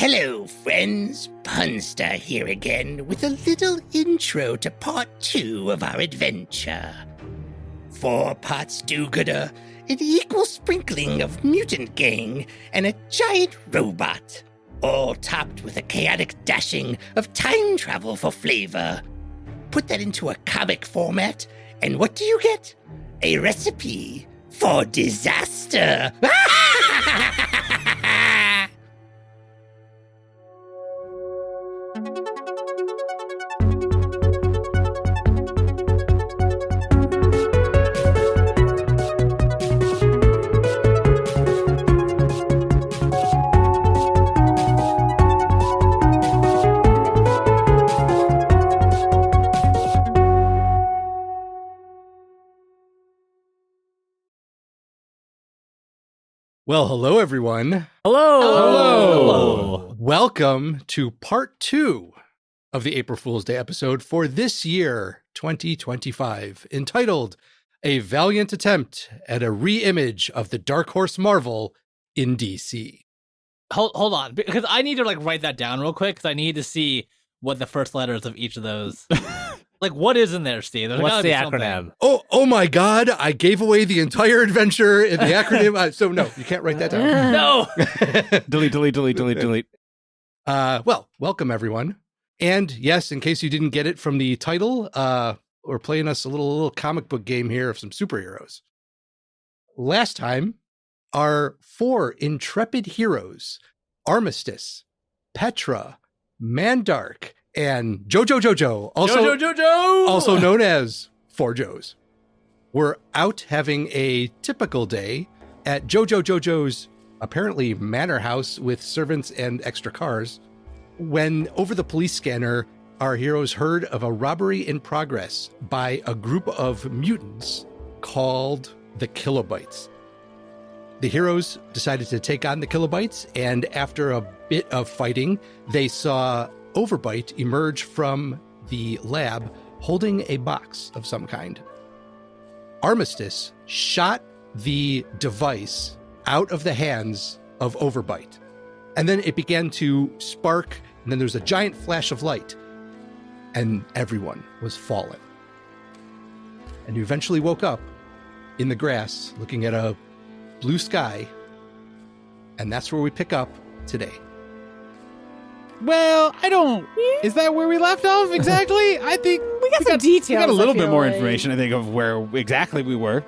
Hello, friends. Punster here again with a little intro to part 2 of our adventure. 4 parts do-gooder, an equal sprinkling of mutant gang, and a giant robot, all topped with a chaotic dashing of time travel for flavor. Put that into a comic format, and what do you get? A recipe for disaster. Well, hello, everyone. Hello. Welcome to part 2 of the April Fool's Day episode for this year, 2025, entitled A Valiant Attempt at a Re-Image of the Dark Horse Marvel in DC. Hold on, because I need to write that down real quick, because I need to see what the first letters of each of those... what is in there, Steve? What's the acronym? Oh my God, I gave away the entire adventure in the acronym. So no, you can't write that down. No! delete. Well, welcome everyone. And yes, in case you didn't get it from the title, we're playing us a little comic book game here of some superheroes. Last time, our 4 intrepid heroes, Armistice, Petra, Mandark, and Jojo, also known as 4 Joes, were out having a typical day at Jojo's apparently manor house with servants and extra cars, when over the police scanner, our heroes heard of a robbery in progress by a group of mutants called the Kilobytes. The heroes decided to take on the Kilobytes, and after a bit of fighting, they saw Overbite emerge from the lab holding a box of some kind. Armistice shot the device out of the hands of Overbite, and then it began to spark, and then there was a giant flash of light, and everyone was falling. And you eventually woke up in the grass looking at a blue sky, and that's where we pick up today. Well, is that where we left off exactly? I think we got some details. We got a little bit more information, I think, of where exactly we were.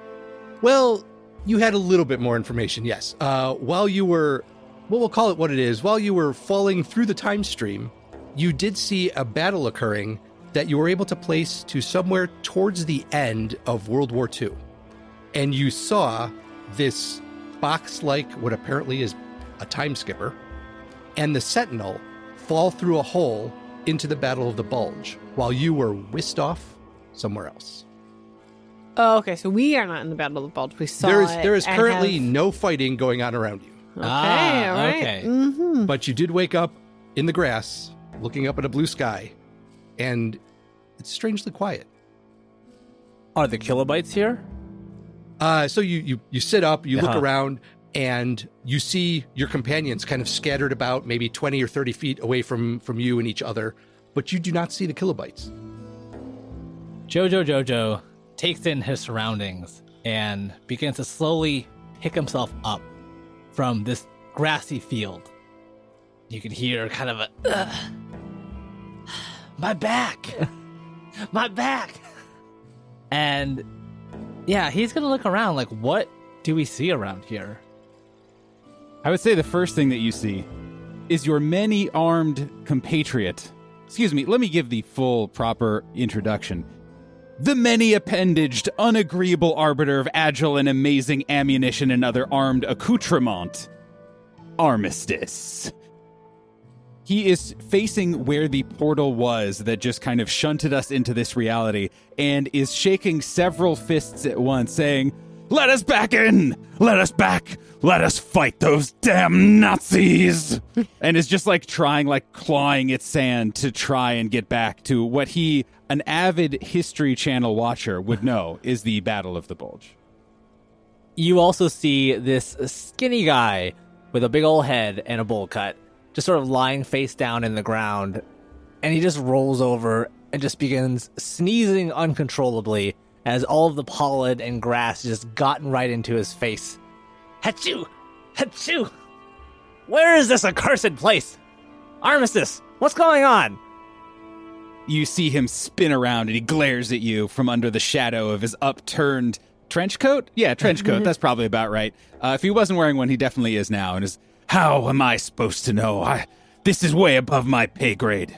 Well, you had a little bit more information, yes. While you were, well, we'll call it what it is, while you were falling through the time stream, you did see a battle occurring that you were able to place to somewhere towards the end of World War II. And you saw this box-like, what apparently is a time skipper, and the Sentinel fall through a hole into the Battle of the Bulge while you were whisked off somewhere else. Oh, okay. So we are not in the Battle of the Bulge. We saw there is currently no fighting going on around you. Okay, all right. Okay. Mm-hmm. But you did wake up in the grass, looking up at a blue sky, and it's strangely quiet. Are the Kilobytes here? So you sit up, you look Uh-huh. around, and you see your companions kind of scattered about maybe 20 or 30 feet away from you and each other, but you do not see the Kilobytes. Jojo takes in his surroundings and begins to slowly pick himself up from this grassy field. You can hear kind of a, my back, my back. And yeah, he's going to look around like, what do we see around here? I would say the first thing that you see is your many-armed compatriot. Excuse me, let me give the full, proper introduction. The many-appendaged, unagreeable arbiter of agile and amazing ammunition and other armed accoutrement, Armistice. He is facing where the portal was that just kind of shunted us into this reality and is shaking several fists at once, saying, "Let us back in! Let us back! Let us fight those damn Nazis!" And is just clawing at sand to try and get back to what he, an avid History Channel watcher, would know is the Battle of the Bulge. You also see this skinny guy with a big old head and a bowl cut just sort of lying face down in the ground, and he just rolls over and just begins sneezing uncontrollably as all of the pollen and grass just gotten right into his face. Achoo! Achoo! Where is this accursed place? Armistice, what's going on? You see him spin around and he glares at you from under the shadow of his upturned trench coat? Yeah, trench coat. That's probably about right. If he wasn't wearing one, he definitely is now. And is, how am I supposed to know? This is way above my pay grade.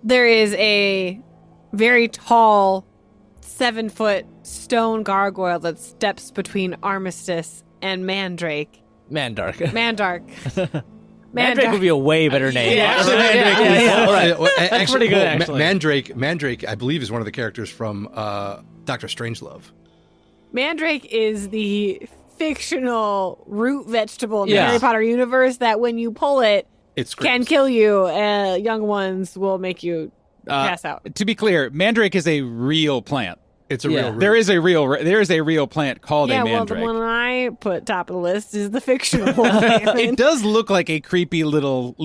There is a very tall 7-foot stone gargoyle that steps between Armistice and Mandrake. Mandark. Mandrake would be a way better name. Actually, That's pretty good, actually. Mandrake, I believe, is one of the characters from Dr. Strangelove. Mandrake is the fictional root vegetable in the Yeah. Harry Potter universe that when you pull it, It's can kill you. Young ones will make you pass out. To be clear, Mandrake is a real plant. It's a Yeah. real root. There is a real plant called Yeah, a well, the mandrake. one I put top of the list is the fictional one. It does look like a creepy little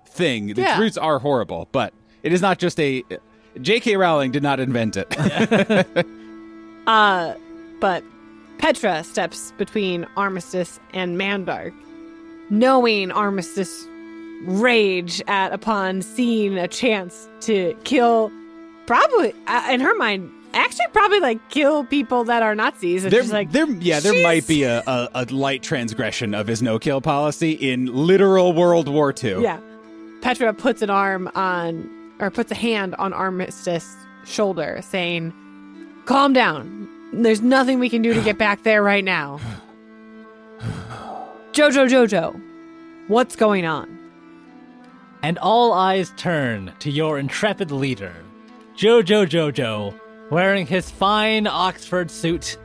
thing. Its Yeah. roots are horrible, but it is not just a. J.K. Rowling did not invent it. But Petra steps between Armistice and Mandark, knowing Armistice rage upon seeing a chance to kill, probably in her mind, actually probably like kill people that are Nazis. And she's like, there might be a light transgression of his no-kill policy in literal World War II. yeah. Petra puts a hand on Armistice's shoulder, saying, "Calm down. There's nothing we can do to get back there right now. Jojo, what's going on?" And all eyes turn to your intrepid leader, Jojo, wearing his fine Oxford suit.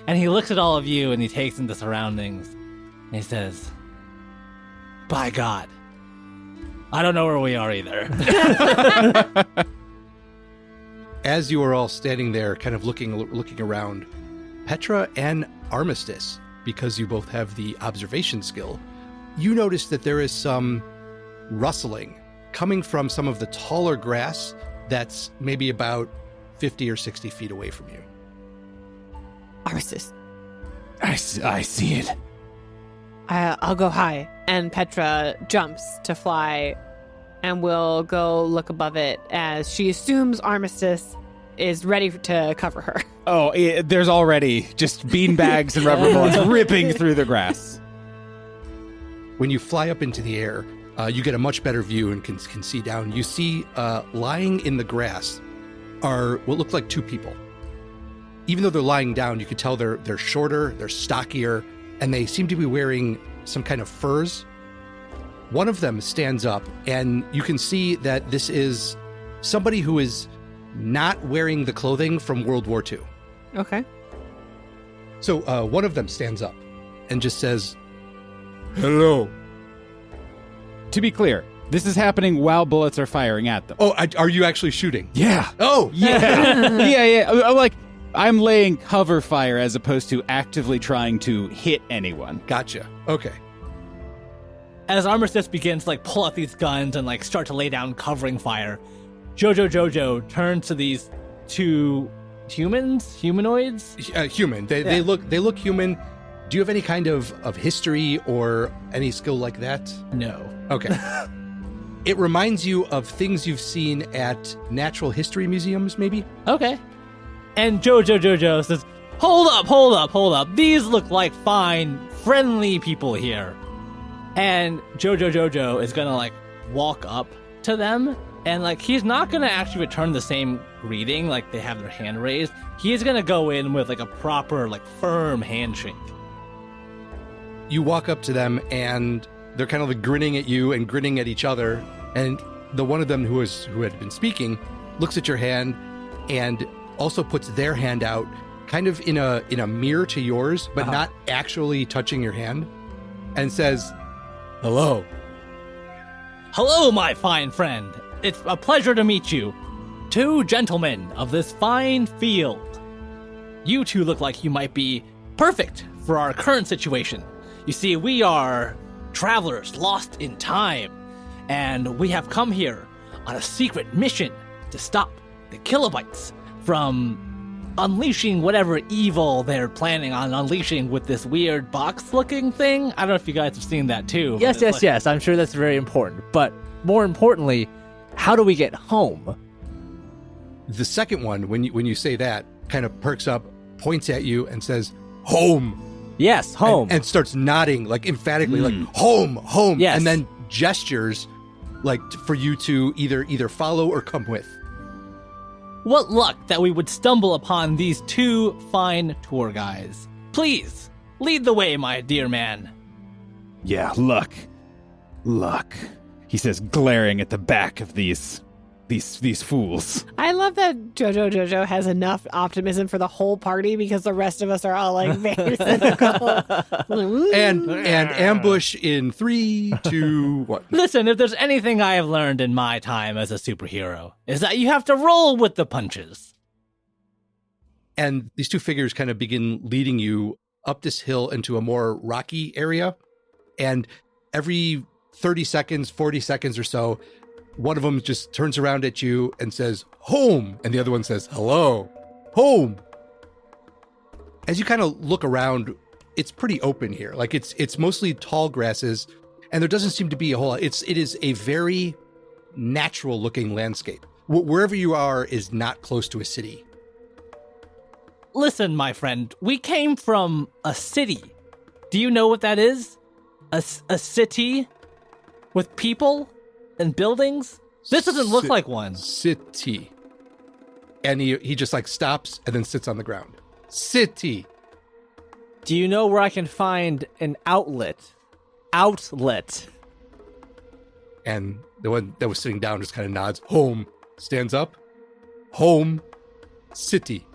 And he looks at all of you and he takes in the surroundings. And he says, "By God, I don't know where we are either." As you are all standing there, kind of looking around, Petra and Armistice, because you both have the observation skill, you notice that there is some rustling coming from some of the taller grass that's maybe about 50 or 60 feet away from you. Armistice, I see it. I'll go high. And Petra jumps to fly and will go look above it as she assumes Armistice is ready to cover her. Oh, there's already just beanbags and rubber bullets ripping through the grass. When you fly up into the air, you get a much better view and can see down. You see lying in the grass are what look like two people. Even though they're lying down, you can tell they're shorter, they're stockier, and they seem to be wearing some kind of furs. One of them stands up, and you can see that this is somebody who is not wearing the clothing from World War II. Okay. So one of them stands up and just says, "Hello." To be clear, this is happening while bullets are firing at them. Oh, are you actually shooting? Yeah. Oh, Yeah. yeah. I'm laying cover fire as opposed to actively trying to hit anyone. gotcha. Okay. As Armistice begins to pull out these guns and start to lay down covering fire, Jojo turns to these two humanoids. Human. They look human. Do you have any kind of history or any skill like that? No. Okay. It reminds you of things you've seen at natural history museums, maybe? Okay. And Jojo says, Hold up. These look like fine, friendly people here. And Jojo is gonna walk up to them, and he's not gonna actually return the same greeting, they have their hand raised. He's gonna go in with a proper, firm handshake. You walk up to them, and they're kind of grinning at you and grinning at each other. And the one of them who had been speaking looks at your hand and also puts their hand out, kind of in a mirror to yours, but not actually touching your hand, and says, "Hello." Hello, my fine friend. It's a pleasure to meet you. Two gentlemen of this fine field. You two look like you might be perfect for our current situation. You see, we are travelers lost in time, and we have come here on a secret mission to stop the kilobytes from unleashing whatever evil they're planning on unleashing with this weird box-looking thing. I don't know if you guys have seen that too. Yes. I'm sure that's very important. But more importantly, how do we get home? The second one, when you say that, kind of perks up, points at you, and says, "Home." Yes, home. And starts nodding, like emphatically, like home. Yes. And then gestures, like for you to either follow or come with. What luck that we would stumble upon these two fine tour guides. Please, lead the way, my dear man. Yeah, luck. He says, glaring at the back of these fools. I love that Jojo has enough optimism for the whole party because the rest of us are all like very cynical. And ambush in 3, 2, 1. Listen, if there's anything I have learned in my time as a superhero, is that you have to roll with the punches. And these two figures kind of begin leading you up this hill into a more rocky area. And every 30 seconds, 40 seconds or so, one of them just turns around at you and says, "Home." And the other one says, "Hello, home." As you kind of look around, it's pretty open here. Like it's mostly tall grasses, and there doesn't seem to be a whole lot. It is a very natural looking landscape. Wherever you are is not close to a city. Listen, my friend, we came from a city. Do you know what that is? A city with people and buildings? This doesn't look like one. City. And he just like stops and then sits on the ground. City. Do you know where I can find an outlet? Outlet. And the one that was sitting down just kind of nods. Home. Stands up. Home. City.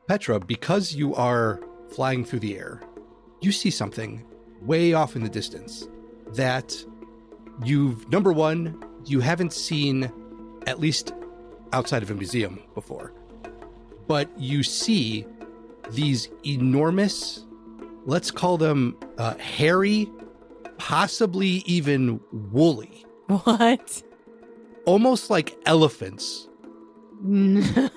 Petra, because you are flying through the air, you see something way off in the distance that number one, you haven't seen, at least outside of a museum before, but you see these enormous, let's call them hairy, possibly even woolly. What? Almost like elephants. No.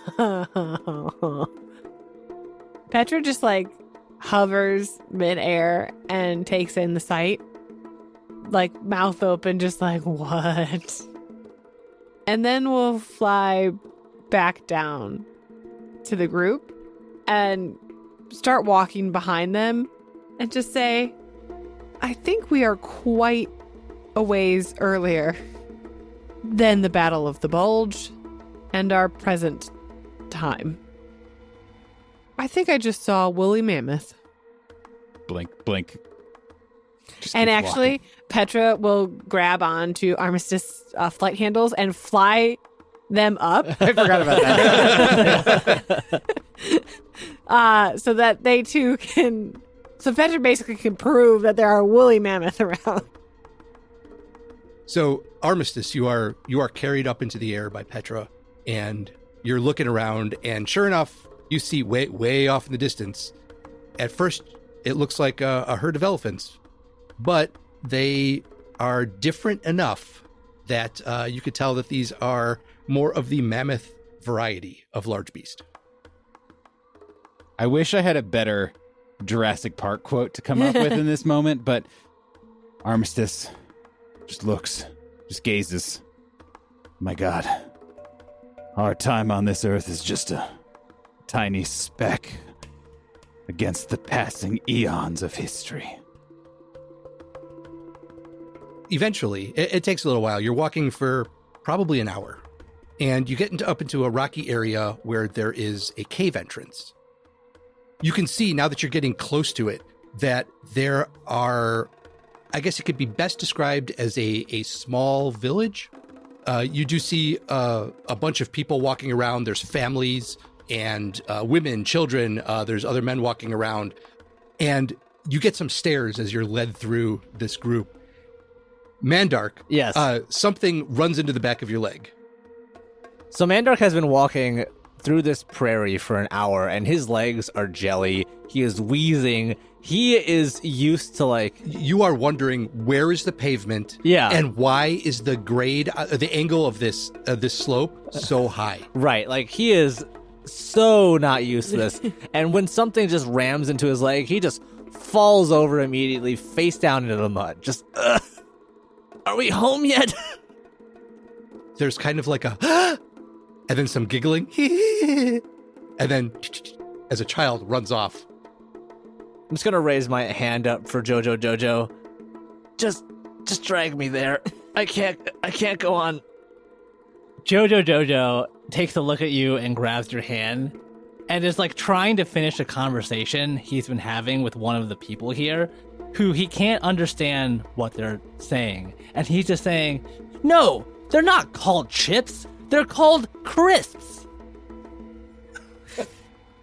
Petra just like hovers midair and takes in the sight, like mouth open, just like, what? And then we'll fly back down to the group and start walking behind them and just say, I think we are quite a ways earlier than the Battle of the Bulge and our present time. I think I just saw a woolly mammoth. Blink. Just And keep actually, walking. Petra will grab onto Armistice flight handles and fly them up. I forgot about that. So that they too can... So Petra basically can prove that there are woolly mammoth around. So Armistice, you are carried up into the air by Petra, and you're looking around, and sure enough, you see way off in the distance. At first, it looks like a herd of elephants, but they are different enough that you could tell that these are more of the mammoth variety of large beast. I wish I had a better Jurassic Park quote to come up with in this moment, but Armistice just looks, just gazes. My God, our time on this earth is just a tiny speck against the passing eons of history. Eventually, it takes a little while. You're walking for probably an hour, and you get up into a rocky area where there is a cave entrance. You can see, now that you're getting close to it, that there are, I guess it could be best described as a small village. You do see a bunch of people walking around. There's families and women, children. There's other men walking around. And you get some stares as you're led through this group. Mandark, Yes. something runs into the back of your leg. So Mandark has been walking through this prairie for an hour, and his legs are jelly. He is wheezing. He is used to like. You are wondering, where is the pavement? Yeah. And why is the grade, the angle of this slope so high? Right, like he is so not used to this. And when something just rams into his leg, he just falls over immediately, face down into the mud. Just, are we home yet? There's kind of like a, and then some giggling, and then as a child runs off. I'm just gonna raise my hand up for Jojo. Just drag me there. I can't go on. Jojo takes a look at you and grabs your hand and is like trying to finish a conversation he's been having with one of the people here who he can't understand what they're saying. And he's just saying, no, they're not called chips. They're called crisps.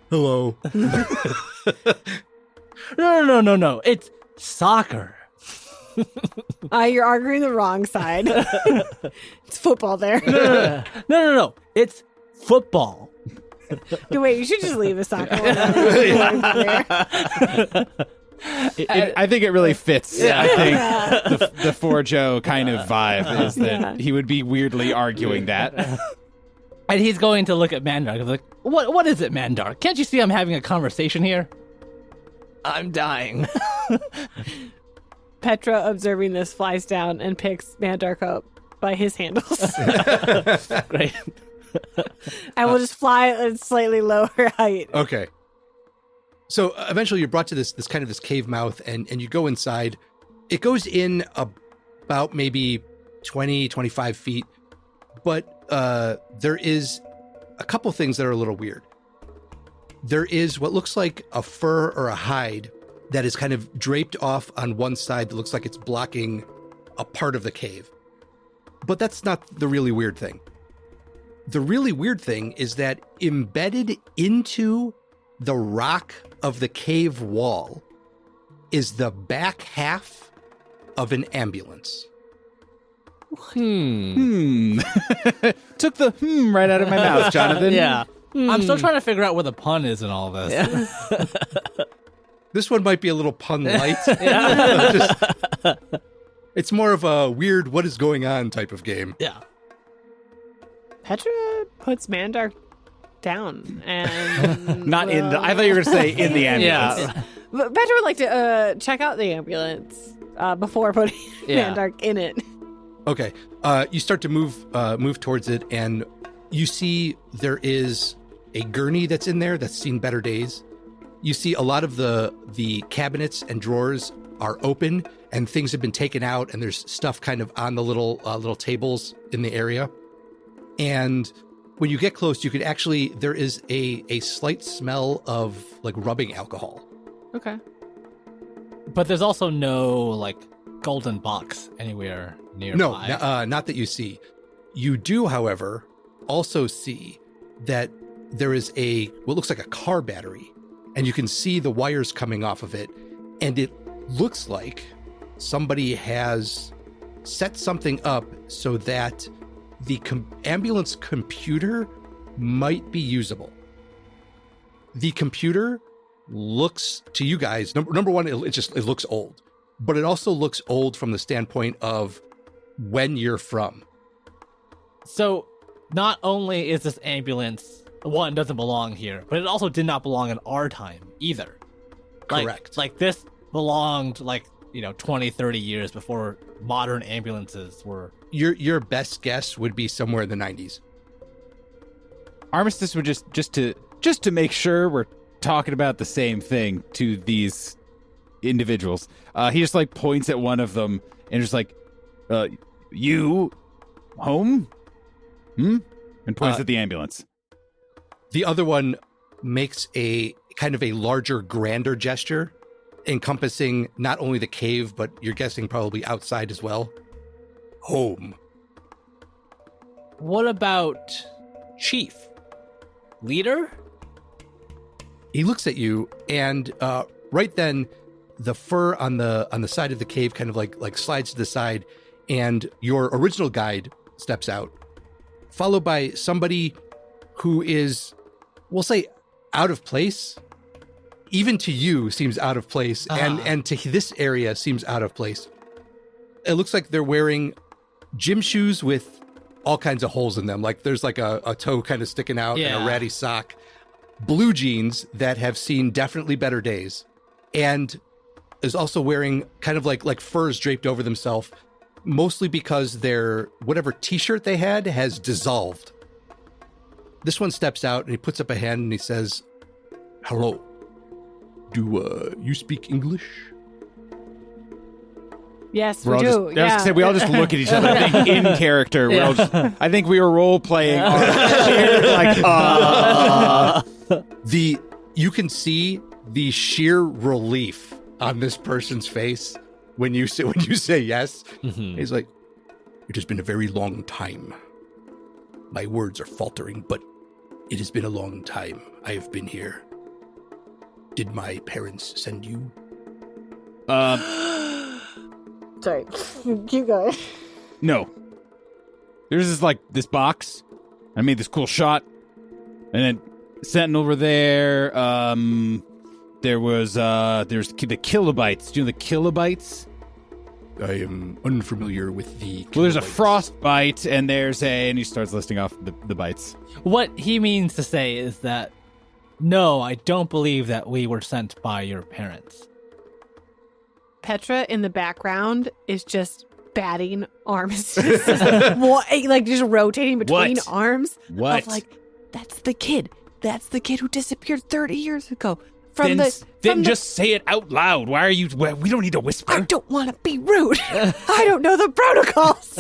Hello. No. It's soccer. You're arguing the wrong side. It's football there. No. It's football. Wait, you should just leave the soccer one there. I think it really fits. Yeah. I think the For Joe kind of vibe is that he would be weirdly arguing that. And he's going to look at Mandark. Like, what is it, Mandark? Can't you see I'm having a conversation here? I'm dying. Petra, observing this, flies down and picks Mandark up by his handles. Great. And will just fly at a slightly lower height. Okay. So eventually you're brought to this kind of this cave mouth, and you go inside. It goes in about maybe 20, 25 feet, but there is a couple things that are a little weird. There is what looks like a fur or a hide that is kind of draped off on one side that looks like it's blocking a part of the cave. But that's not the really weird thing. The really weird thing is that embedded into the rock of the cave wall is the back half of an ambulance. Took the right out of my mouth, Jonathan. Yeah. I'm still trying to figure out where the pun is in all this. Yeah. This one might be a little pun light. It's more of a weird what is going on type of game. Yeah. Petra puts Mandark down and Not in the, I thought you were going to say in the ambulance. Yeah. But Petra would like to check out the ambulance before putting Mandark in it. Okay. You start to move towards it, and you see there is a gurney that's in there that's seen better days. You see a lot of the cabinets and drawers are open, and things have been taken out, and there's stuff kind of on the little tables in the area. And when you get close, you could actually, there is a slight smell of like rubbing alcohol. Okay. But there's also no like golden box anywhere nearby. No, not that you see. You do, however, also see that there is what looks like a car battery, and you can see the wires coming off of it, and it looks like somebody has set something up so that the ambulance computer might be usable. The computer looks to you guys, number one, it looks old, but it also looks old from the standpoint of when you're from. So not only is this ambulance, one, doesn't belong here, but it also did not belong in our time either. Correct. Like this belonged 20, 30 years before modern ambulances were. Your best guess would be somewhere in the 90s. Armistice would just to make sure we're talking about the same thing to these individuals. He just like points at one of them and just like, you home? And points at the ambulance. The other one makes a kind of a larger, grander gesture, encompassing not only the cave, but you're guessing probably outside as well. Home. What about Chief? Leader? He looks at you, and right then, the fur on the side of the cave kind of like slides to the side, and your original guide steps out, followed by somebody who is we'll say out of place. Even to you seems out of place, and to this area seems out of place. It looks like they're wearing gym shoes with all kinds of holes in them. Like there's like a toe kind of sticking out and a ratty sock. Blue jeans that have seen definitely better days. And is also wearing kind of like furs draped over themselves, mostly because their whatever t-shirt they had has dissolved. This one steps out and he puts up a hand and he says, "Hello. Do you speak English?" Yes, We're we all do. just, I was gonna say, we all just look at each other. I think in character. We're all just, I think we were role playing. You can see the sheer relief on this person's face when you say yes. Mm-hmm. He's like, "It has been a very long time. My words are faltering, but it has been a long time. I have been here. Did my parents send you?" Sorry. Keep going. No. There's this box. I made this cool shot. And then Sentinel over there. There's the kilobytes. Do you know the kilobytes? I am unfamiliar with the Well, there's a kilobytes. frostbite, and and he starts listing off the bytes. What he means to say is that, no, I don't believe that we were sent by your parents. Petra in the background is just batting arms. Like just rotating between What? arms. What? Of like, that's the kid. That's the kid who disappeared 30 years ago. Then just say it out loud. Why are you... We don't need to whisper. I don't want to be rude. I don't know the protocols.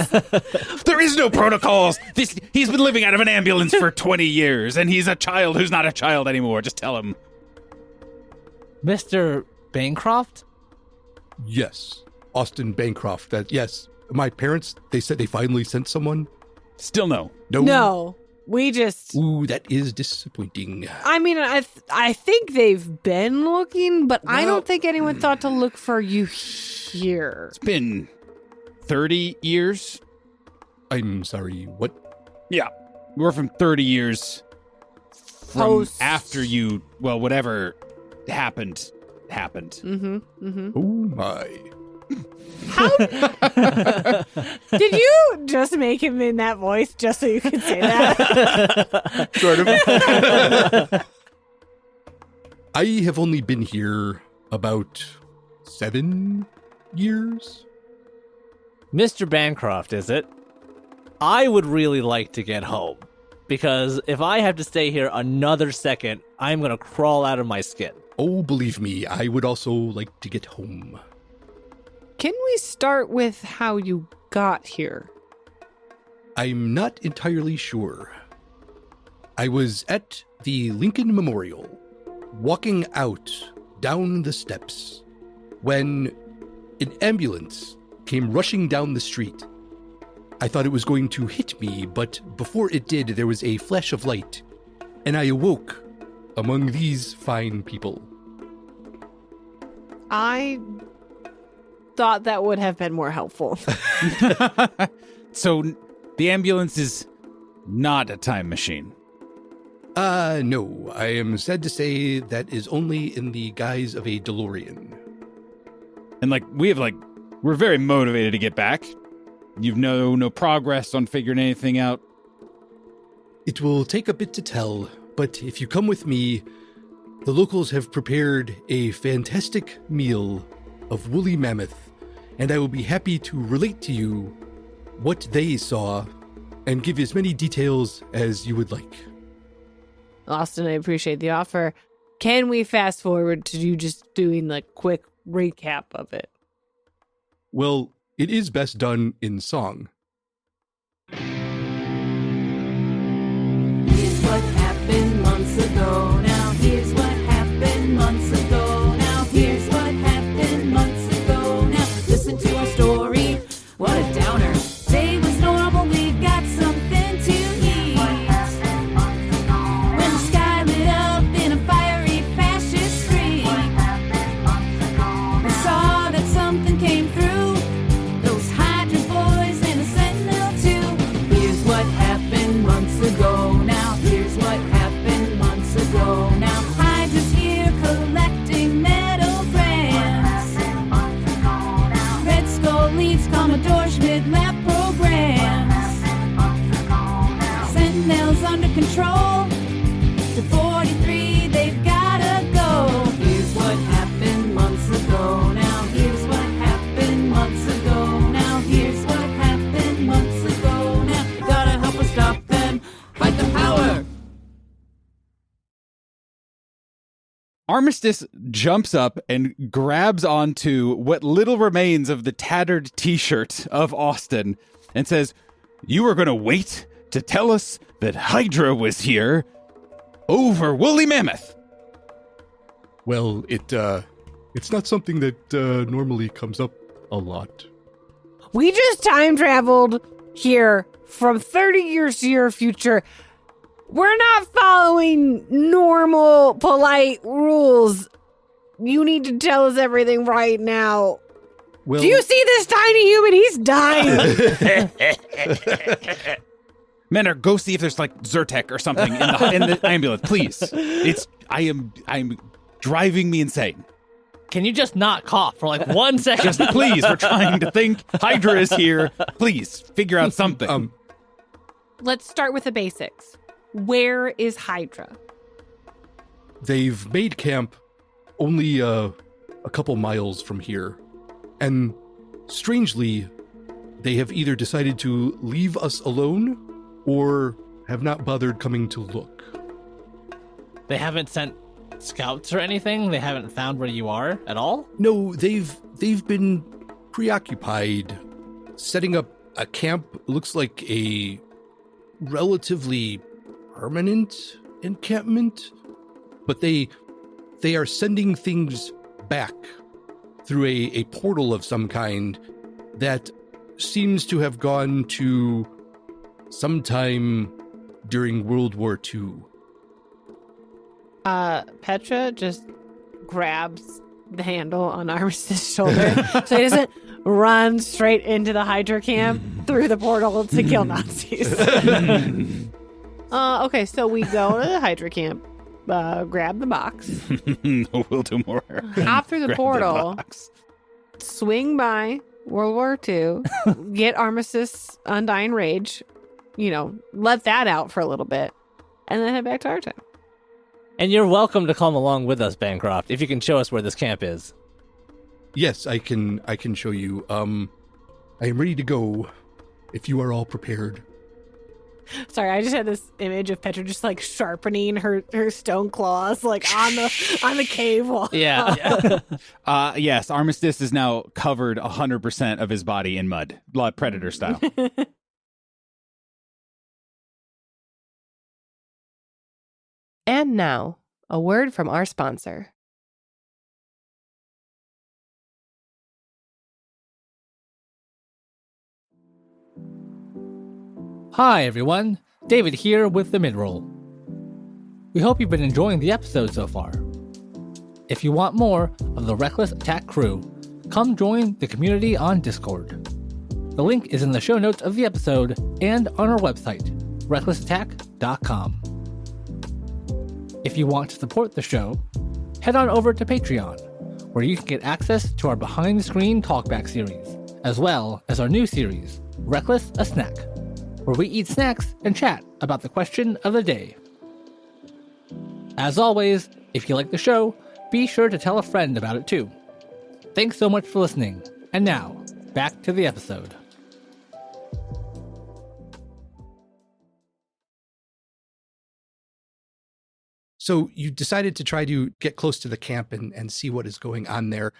There is no protocols. He's been living out of an ambulance for 20 years, and he's a child who's not a child anymore. Just tell him. Mr. Bancroft? Yes, Austin Bancroft. Yes, my parents. They said they finally sent someone. Still no. No, we just. Ooh, that is disappointing. I mean, I think they've been looking, but I don't think anyone thought to look for you here. It's been 30 years. I'm sorry. What? Yeah, we're from 30 years from Post. after you. Well, whatever happened. Oh my! Did you just make him in that voice just so you could say that? Sort of. I have only been here about 7 years. Mr. Bancroft, is it? I would really like to get home. Because if I have to stay here another second, I'm going to crawl out of my skin. Oh, believe me, I would also like to get home. Can we start with how you got here? I'm not entirely sure. I was at the Lincoln Memorial, walking out down the steps, when an ambulance came rushing down the street. I thought it was going to hit me, but before it did, there was a flash of light, and I awoke among these fine people. I thought that would have been more helpful. So the ambulance is not a time machine. No. I am sad to say that is only in the guise of a DeLorean. And we're very motivated to get back. You've no progress on figuring anything out. It will take a bit to tell, but if you come with me, the locals have prepared a fantastic meal of woolly mammoth, and I will be happy to relate to you what they saw and give as many details as you would like. Austin, I appreciate the offer. Can we fast forward to you just doing like quick recap of it? Well, it is best done in song. Here's what happened months ago. Now here's what happened months ago. Now here's what happened months ago. Now listen to our story. What a downer. Day was normal. We got something to eat. When the sky lit up in a fiery fascist street, we saw that something came through. Those Hydra boys and the Armistice jumps up and grabs onto what little remains of the tattered t-shirt of Austin and says, "You were going to wait to tell us that Hydra was here over Woolly Mammoth." Well, it's not something that normally comes up a lot. We just time traveled here from 30 years to your future. We're not following normal, polite rules. You need to tell us everything right now. Well, Do you see this tiny human? He's dying. Menor, go see if there's like Zyrtec or something in the ambulance, please. I'm driving me insane. Can you just not cough for like 1 second? Just please, we're trying to think. Hydra is here. Please figure out something. Let's start with the basics. Where is Hydra? They've made camp only a couple miles from here. And strangely, they have either decided to leave us alone or have not bothered coming to look. They haven't sent scouts or anything? They haven't found where you are at all? No, they've been preoccupied setting up a camp. Looks like a relatively permanent encampment, but they are sending things back through a portal of some kind that seems to have gone to sometime during World War II. Petra just grabs the handle on Armistice's shoulder so he doesn't run straight into the Hydra camp through the portal to kill Nazis. Okay, so we go to the Hydra camp, grab the box, We'll do more. hop through the Grab portal, box. swing by World War II, get Armistice Undying Rage, let that out for a little bit, and then head back to our time. And you're welcome to come along with us, Bancroft, if you can show us where this camp is. Yes, I can show you. I am ready to go if you are all prepared. Sorry, I just had this image of Petra just like sharpening her stone claws like on the cave wall. Yeah. Yes, Armistice is now covered 100% of his body in mud, Predator style. And now, a word from our sponsor. Hi, everyone. David here with the midroll. We hope you've been enjoying the episode so far. If you want more of the Reckless Attack crew, come join the community on Discord. The link is in the show notes of the episode and on our website, recklessattack.com. If you want to support the show, head on over to Patreon, where you can get access to our behind-the-screen talkback series, as well as our new series, Reckless a Snack, where we eat snacks and chat about the question of the day. As always, if you like the show, be sure to tell a friend about it too. Thanks so much for listening, and now, back to the episode. So you decided to try to get close to the camp and see what is going on there.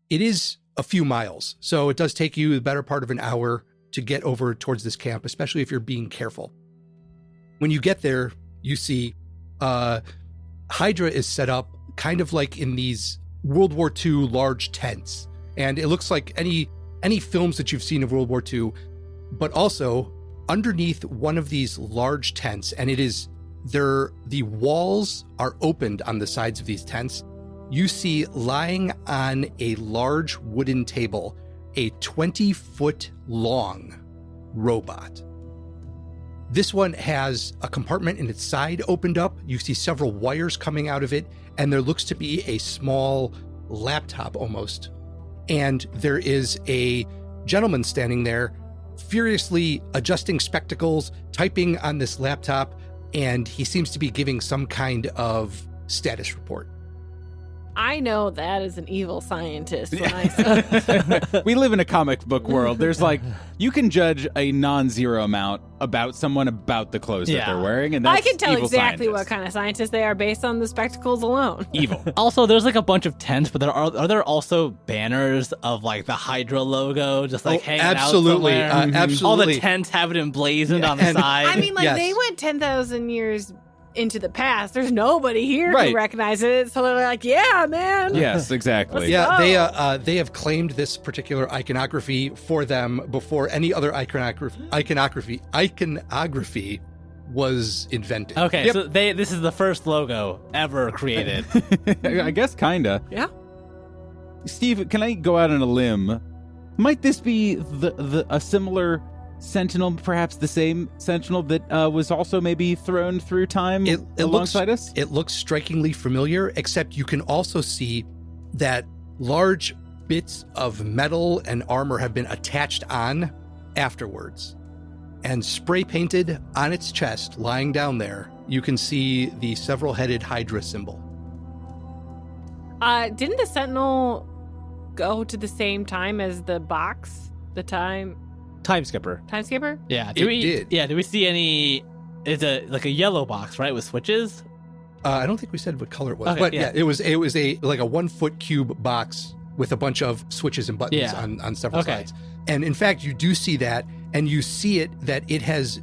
It is a few miles, so it does take you the better part of an hour to get over towards this camp, especially if you're being careful. When you get there, you see Hydra is set up kind of like in these World War II large tents. And it looks like any films that you've seen of World War II, but also underneath one of these large tents, and the walls are opened on the sides of these tents. You see lying on a large wooden table, a 20-foot long robot. This one has a compartment in its side opened up. You see several wires coming out of it, and there looks to be a small laptop almost. And there is a gentleman standing there, furiously adjusting spectacles, typing on this laptop, and he seems to be giving some kind of status report. I know that is an evil scientist when I see We live in a comic book world. There's like, you can judge a non-zero amount about someone about the clothes that they're wearing, and that's I can tell evil exactly what scientists. kind of scientists they are based on the spectacles alone. Evil. Also, there's like a bunch of tents, but are there also banners of like the Hydra logo, just like hanging absolutely, out somewhere? absolutely. All the tents have it emblazoned on the and- side. I mean, like, Yes. they went 10,000 years into the past. There's nobody here Right. who recognizes it, so they're like, yeah, man. Yes, exactly. Yeah, they have claimed this particular iconography for them before any other iconography was invented. Okay, so this is the first logo ever created. I guess kinda. Yeah. Steve, can I go out on a limb? Might this be a similar Sentinel, perhaps the same Sentinel that was also maybe thrown through time alongside us? It looks strikingly familiar, except you can also see that large bits of metal and armor have been attached on afterwards. And spray painted on its chest, lying down there, you can see the several-headed Hydra symbol. Didn't the Sentinel go to the same time as the box? The time Time skipper. Yeah, It did. Yeah, do we see any? It's like a yellow box, right, with switches? I don't think we said what color it was, Okay, but yeah. it was a 1 foot cube box with a bunch of switches and buttons Yeah. on several Okay. sides. And in fact, you do see that, and you see it that it has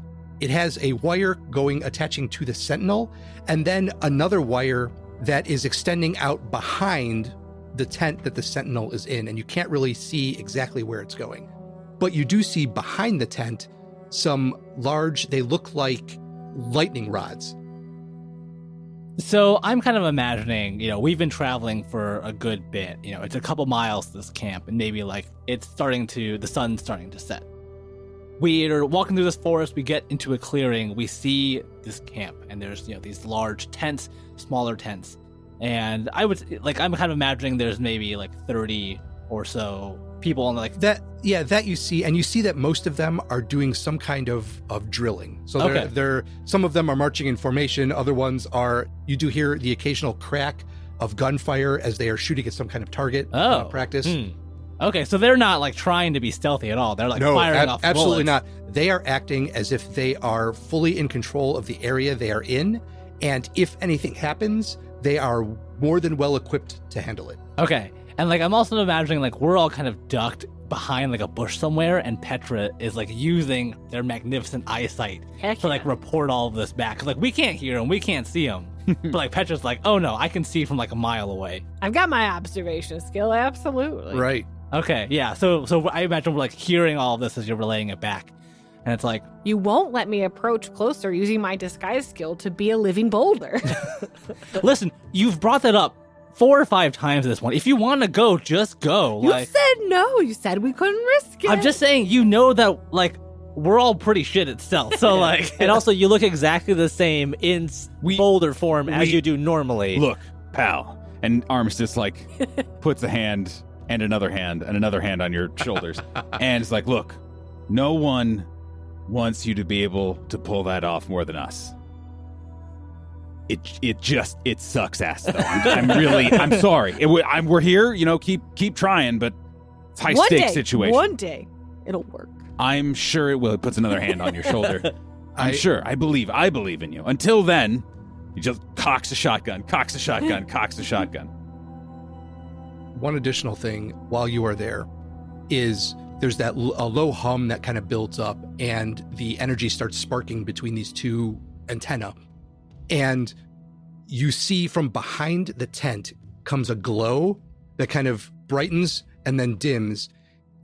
a wire attaching to the Sentinel, and then another wire that is extending out behind the tent that the Sentinel is in, and you can't really see exactly where it's going. But you do see behind the tent some large, they look like lightning rods. So I'm kind of imagining, we've been traveling for a good bit. It's a couple miles to this camp, and maybe like the sun's starting to set. We're walking through this forest, we get into a clearing, we see this camp, and there's, these large tents, smaller tents. And I'm kind of imagining there's maybe like 30 or so people on That you see, and you see that most of them are doing some kind of drilling. So they're some of them are marching in formation, other ones are, you do hear the occasional crack of gunfire as they are shooting at some kind of target practice. Okay, so they're not like trying to be stealthy at all. They're like firing off absolutely bullets. not. They are acting as if they are fully in control of the area they are in, and if anything happens, they are more than well equipped to handle it. Okay. And like I'm also imagining like we're all kind of ducked behind like a bush somewhere, and Petra is like using their magnificent eyesight to like report all of this back. 'Cause like we can't hear them, we can't see them. But like Petra's like, oh no, I can see from like a mile away. I've got my observation skill, absolutely. Right. Okay, yeah. So I imagine we're like hearing all of this as you're relaying it back. And it's like, You won't let me approach closer using my disguise skill to be a living boulder. listen, you've brought that up 4 or 5 times this one. If you want to go, just go. You said no. You said we couldn't risk it. I'm just saying, that like we're all pretty shit at stealth. So like, And also, you look exactly the same in boulder form as you do normally. Look, pal. And Armistice like puts a hand and another hand on your shoulders. And it's like, look, no one wants you to be able to pull that off more than us. It sucks ass though. I'm sorry. We're here, keep trying, but it's high stakes situation. One day, it'll work. I'm sure it will. It puts another hand on your shoulder. I'm sure. I believe in you. Until then, he just cocks a shotgun. One additional thing while you are there is there's a low hum that kind of builds up, and the energy starts sparking between these two antennae. And you see from behind the tent comes a glow that kind of brightens and then dims.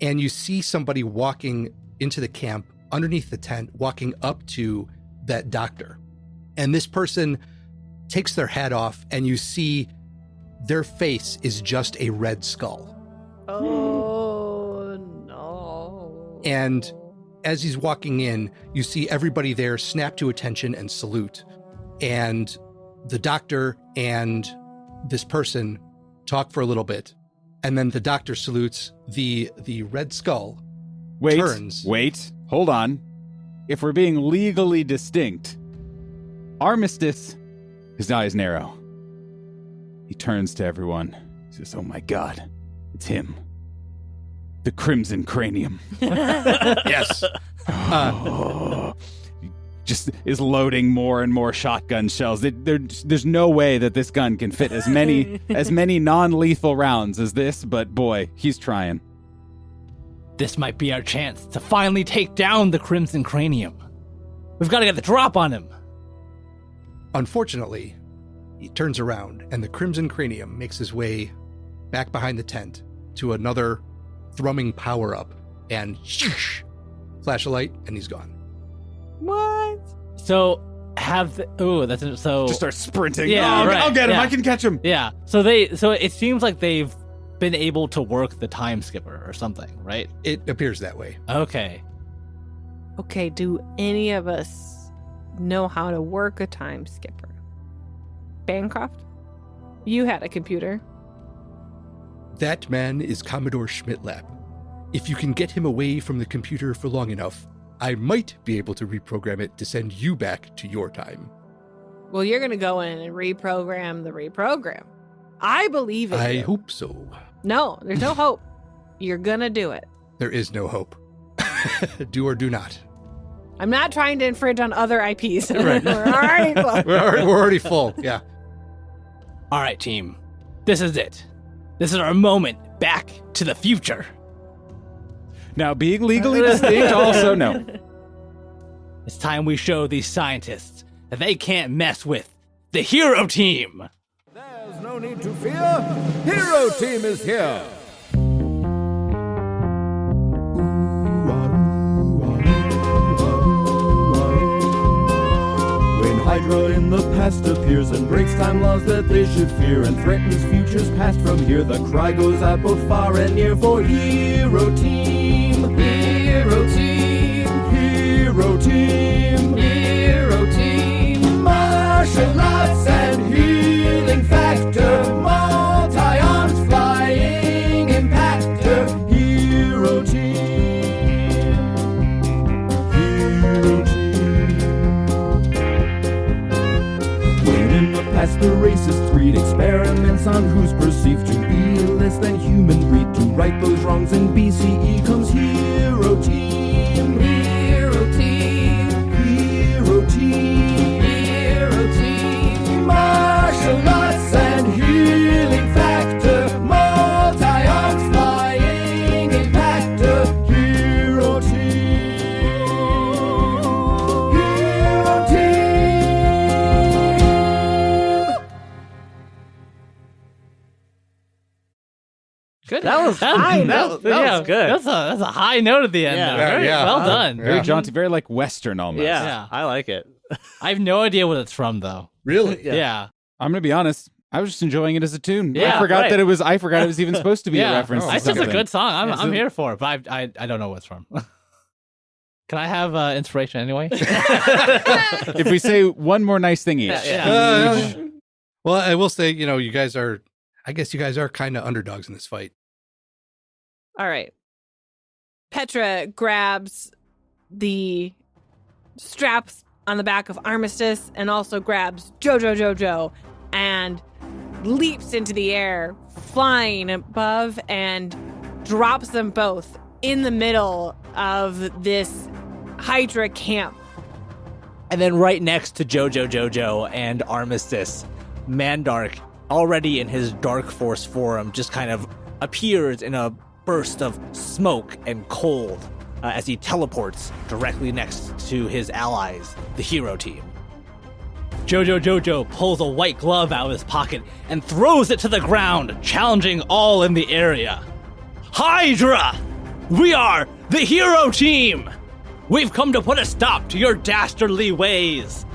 And you see somebody walking into the camp underneath the tent, walking up to that doctor. And this person takes their hat off, and you see their face is just a red skull. Oh, no. And as he's walking in, you see everybody there snap to attention and salute. And the doctor and this person talk for a little bit. And then the doctor salutes. The red skull turns. Wait, hold on. If we're being legally distinct, Armistice, his eyes narrow. He turns to everyone. He says, oh my God, it's him. The Crimson Cranium. Yes. Just is loading more and more shotgun shells. There's no way that this gun can fit as many non-lethal rounds as this, but boy, he's trying. This might be our chance to finally take down the Crimson Cranium. We've got to get the drop on him. Unfortunately, he turns around and the Crimson Cranium makes his way back behind the tent to another thrumming power-up and flash a light and he's gone. What? So so Just start sprinting. Yeah, Oh, right. I'll get him. Yeah. I can catch him. yeah. So it seems like they've been able to work the time skipper or something, right? It appears that way. Okay. Okay, do any of us know how to work a time skipper? Bancroft? You had a computer. That man is Commodore Schmidtlap. If you can get him away from the computer for long enough, I might be able to reprogram it to send you back to your time. Well, you're going to go in and reprogram the reprogram. I believe in I you. hope so. No, there's no hope. You're going to do it. There is no hope. Do or do not. I'm not trying to infringe on other IPs. Right. We're already close. We're already full. Yeah. All right, team. This is it. This is our moment back to the future. Now, being legally distinct also, no. It's time we show these scientists that they can't mess with the hero team. There's no need to fear. Hero Team is here. When Hydra in the past appears and breaks time laws that they should fear and threatens futures past from here, the cry goes out both far and near for Hero Team. Hero Team. Hero Team. Hero Team. Martial arts and healing factor. Multi-arms flying impactor. Hero Team. Hero Team. When in the past the racists breed experiments on who's perceived to be less than human breed, to right those wrongs in BCE comes Hero Team. Hero Team. Hero Team. Hero Team. Martial arts and healing factor. Multi-arms flying impactor. Hero Team. Hero Team. Good. That was high that was good. That's a high note at the end. Yeah. There. Yeah. Well done. Very jaunty, very like Western almost. yeah, Yeah. I like it. I have no idea what it's from though. Really? Yeah. I'm gonna be honest. I was just enjoying it as a tune. Yeah, I forgot right. that it was. I forgot it was even supposed to be Yeah. a reference. Oh, to It's just a something. good song. I'm so- here for it, but I don't know what it's from. Can I have inspiration anyway? If we say one more nice thing each. Yeah. Well, I will say, you guys are kind of underdogs in this fight. All right. Petra grabs the straps on the back of Armistice and also grabs Jojo and leaps into the air, flying above, and drops them both in the middle of this Hydra camp. And then right next to Jojo and Armistice, Mandark, already in his Dark Force form, just kind of appears in a burst of smoke and cold as he teleports directly next to his allies, the Hero Team. Jojo pulls a white glove out of his pocket and throws it to the ground, challenging all in the area. Hydra! We are the Hero Team! We've come to put a stop to your dastardly ways!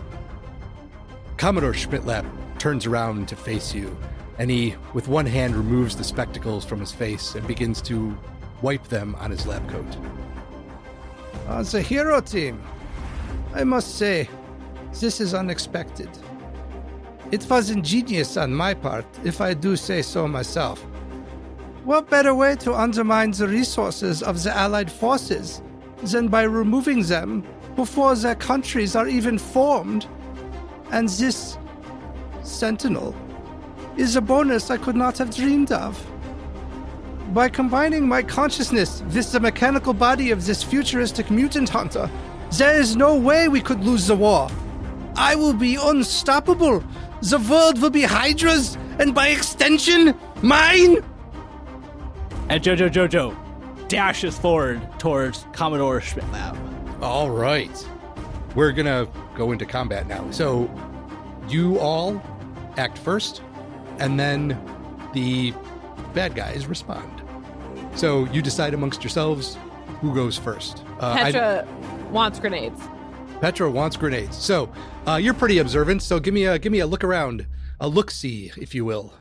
Commodore Schmidtlap turns around to face you, and he, with one hand, removes the spectacles from his face and begins to wipe them on his lab coat. The Hero Team. I must say, this is unexpected. It was ingenious on my part, if I do say so myself. What better way to undermine the resources of the Allied forces than by removing them before their countries are even formed? And this Sentinel is a bonus I could not have dreamed of. By combining my consciousness with the mechanical body of this futuristic mutant hunter, there is no way we could lose the war. I will be unstoppable. The world will be Hydra's, and by extension, mine. And Jojo dashes forward towards Commodore Schmidt-Lab. All right. We're going to go into combat now. So you all act first, and then the bad guys respond. So you decide amongst yourselves who goes first. Petra wants grenades. Petra wants grenades. So you're pretty observant, so give me a look around, a look-see, if you will.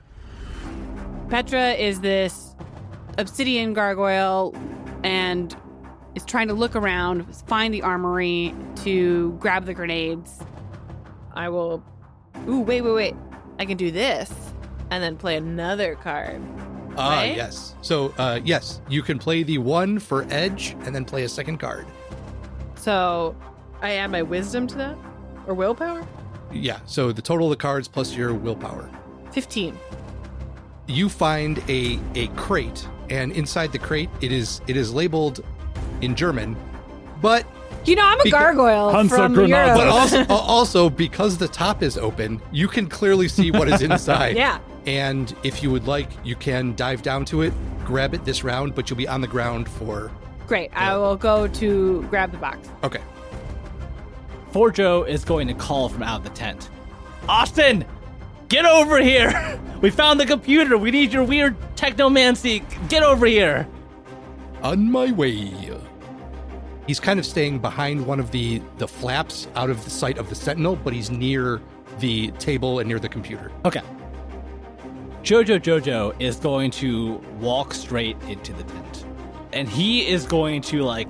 Petra is this obsidian gargoyle and is trying to look around, find the armory to grab the grenades. I will... Ooh, wait. I can do this and then play another card. Right? Yes. So, yes, you can play the one for edge and then play a second card. So I add my wisdom to that? Or willpower? Yeah, so the total of the cards plus your willpower. 15. You find a crate, and inside the crate, it is labeled in German, but... You know, I'm a gargoyle Hansa from Granada. Europe. But also, because the top is open, you can clearly see what is inside. Yeah. And if you would like, you can dive down to it, grab it this round, but you'll be on the ground for... Great. I will go to grab the box. Okay. Forjo is going to call from out of the tent. Austin, get over here! We found the computer. We need your weird technomancy. Get over here. On my way. He's kind of staying behind one of the flaps out of the sight of the sentinel, but he's near the table and near the computer. Okay. Jojo is going to walk straight into the tent. And he is going to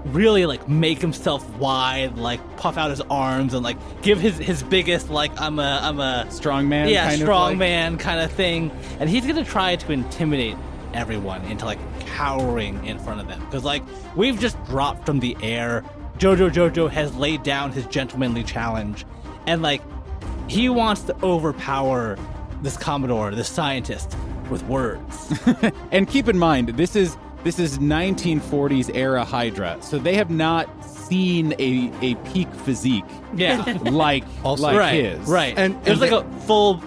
really make himself wide, puff out his arms and give his biggest I'm a Strong man. yeah, kind strong of man kind of thing. And he's going to try to intimidate everyone into cowering in front of them. Because we've just dropped from the air. Jojo has laid down his gentlemanly challenge. And he wants to overpower this Commodore, this scientist, with words. And keep in mind, this is 1940s era Hydra, so they have not seen a peak physique Yeah. like right, his. Right. And it was a full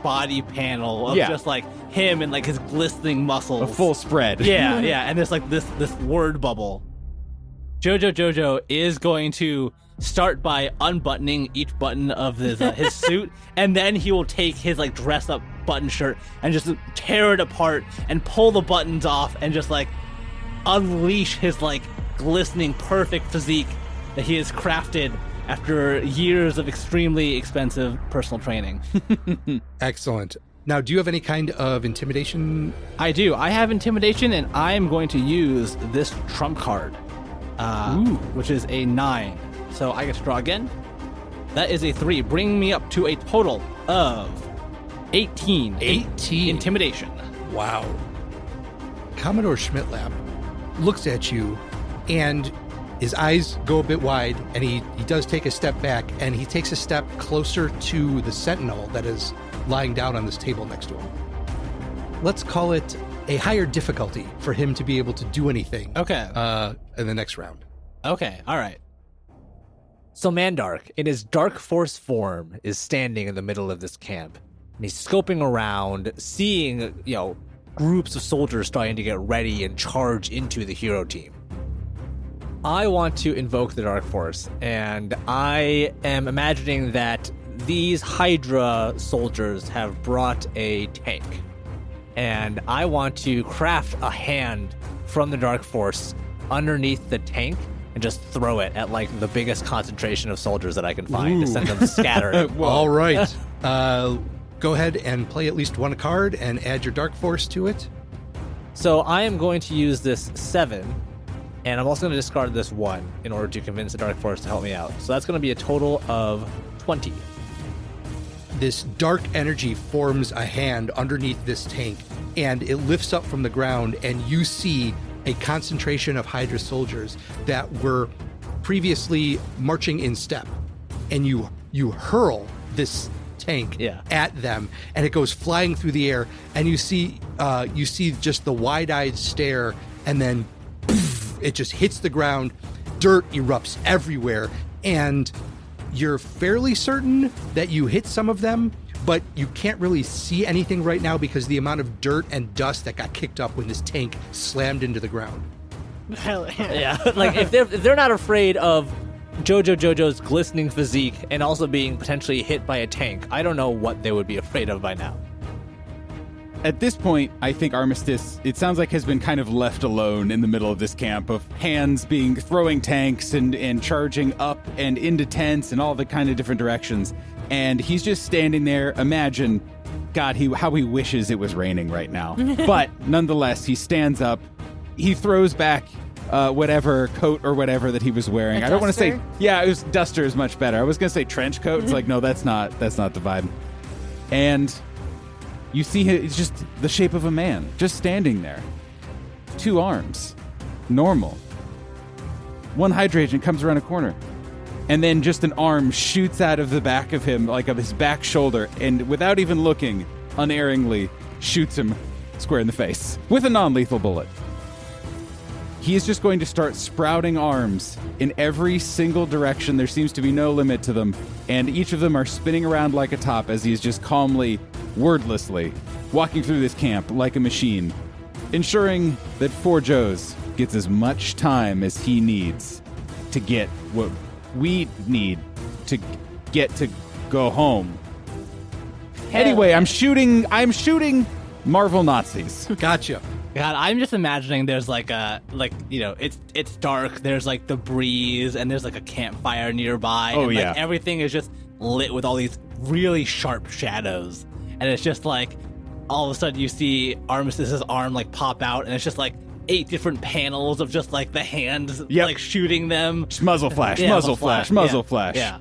body panel of Yeah. just him and his glistening muscles. A full spread. Yeah, yeah. And there's this word bubble. Jojo is going to start by unbuttoning each button of his suit, and then he will take his dress up button shirt and just tear it apart and pull the buttons off and just unleash his glistening perfect physique that he has crafted after years of extremely expensive personal training. Excellent. Now, do you have any kind of intimidation? I do. I have intimidation, and I am going to use this trump card, which is a 9. So I get to draw again. That is a 3, bringing me up to a total of 18. 18. Intimidation. Wow. Commodore Schmidt-Lab looks at you, and his eyes go a bit wide, and he does take a step back, and he takes a step closer to the sentinel that is lying down on this table next to him. Let's call it a higher difficulty for him to be able to do anything. Okay. In the next round. Okay. All right. So Mandark, in his dark force form, is standing in the middle of this camp. And he's scoping around, seeing, groups of soldiers starting to get ready and charge into the hero team. I want to invoke the Dark Force, and I am imagining that these Hydra soldiers have brought a tank. And I want to craft a hand from the Dark Force underneath the tank and just throw it at the biggest concentration of soldiers that I can find to send them scattering. All right. Go ahead and play at least one card and add your Dark Force to it. So I am going to use this 7, and I'm also going to discard this 1 in order to convince the Dark Force to help me out. So that's going to be a total of 20. This dark energy forms a hand underneath this tank, and it lifts up from the ground, and you see a concentration of Hydra soldiers that were previously marching in step, and you hurl this tank Yeah. at them, and it goes flying through the air, and you see just the wide-eyed stare, and then poof, it just hits the ground. Dirt erupts everywhere, and you're fairly certain that you hit some of them, but you can't really see anything right now because the amount of dirt and dust that got kicked up when this tank slammed into the ground. Hell yeah. Yeah, like if they're not afraid of Jojo's glistening physique and also being potentially hit by a tank, I don't know what they would be afraid of by now. At this point, I think Armistice, it sounds like, has been kind of left alone in the middle of this camp of hands throwing tanks and charging up and into tents and all the kind of different directions. And he's just standing there. Imagine, God, how he wishes it was raining right now. But nonetheless, he stands up. He throws back whatever coat or whatever that he was wearing. I don't want to say, it was duster is much better. I was going to say trench coat. It's like, no, that's not the vibe. And you see it's just the shape of a man, just standing there. 2 arms. Normal. One Hydra agent comes around a corner. And then just an arm shoots out of the back of him, like of his back shoulder, and without even looking, unerringly shoots him square in the face with a non-lethal bullet. He is just going to start sprouting arms in every single direction. There seems to be no limit to them, and each of them are spinning around like a top as he is just calmly, wordlessly, walking through this camp like a machine, ensuring that 4 Joes gets as much time as he needs to get what we need to get to go home. Anyway, I'm shooting Marvel Nazis. Gotcha. God, I'm just imagining there's it's dark, there's like the breeze, and there's like a campfire nearby. Oh, and, yeah. Like, everything is just lit with all these really sharp shadows. And it's just like, all of a sudden you see Armistice's arm like pop out, and it's just like 8 different panels of just like the hands like shooting them. Just muzzle flash, Yeah, muzzle flash, muzzle yeah, flash. Yeah.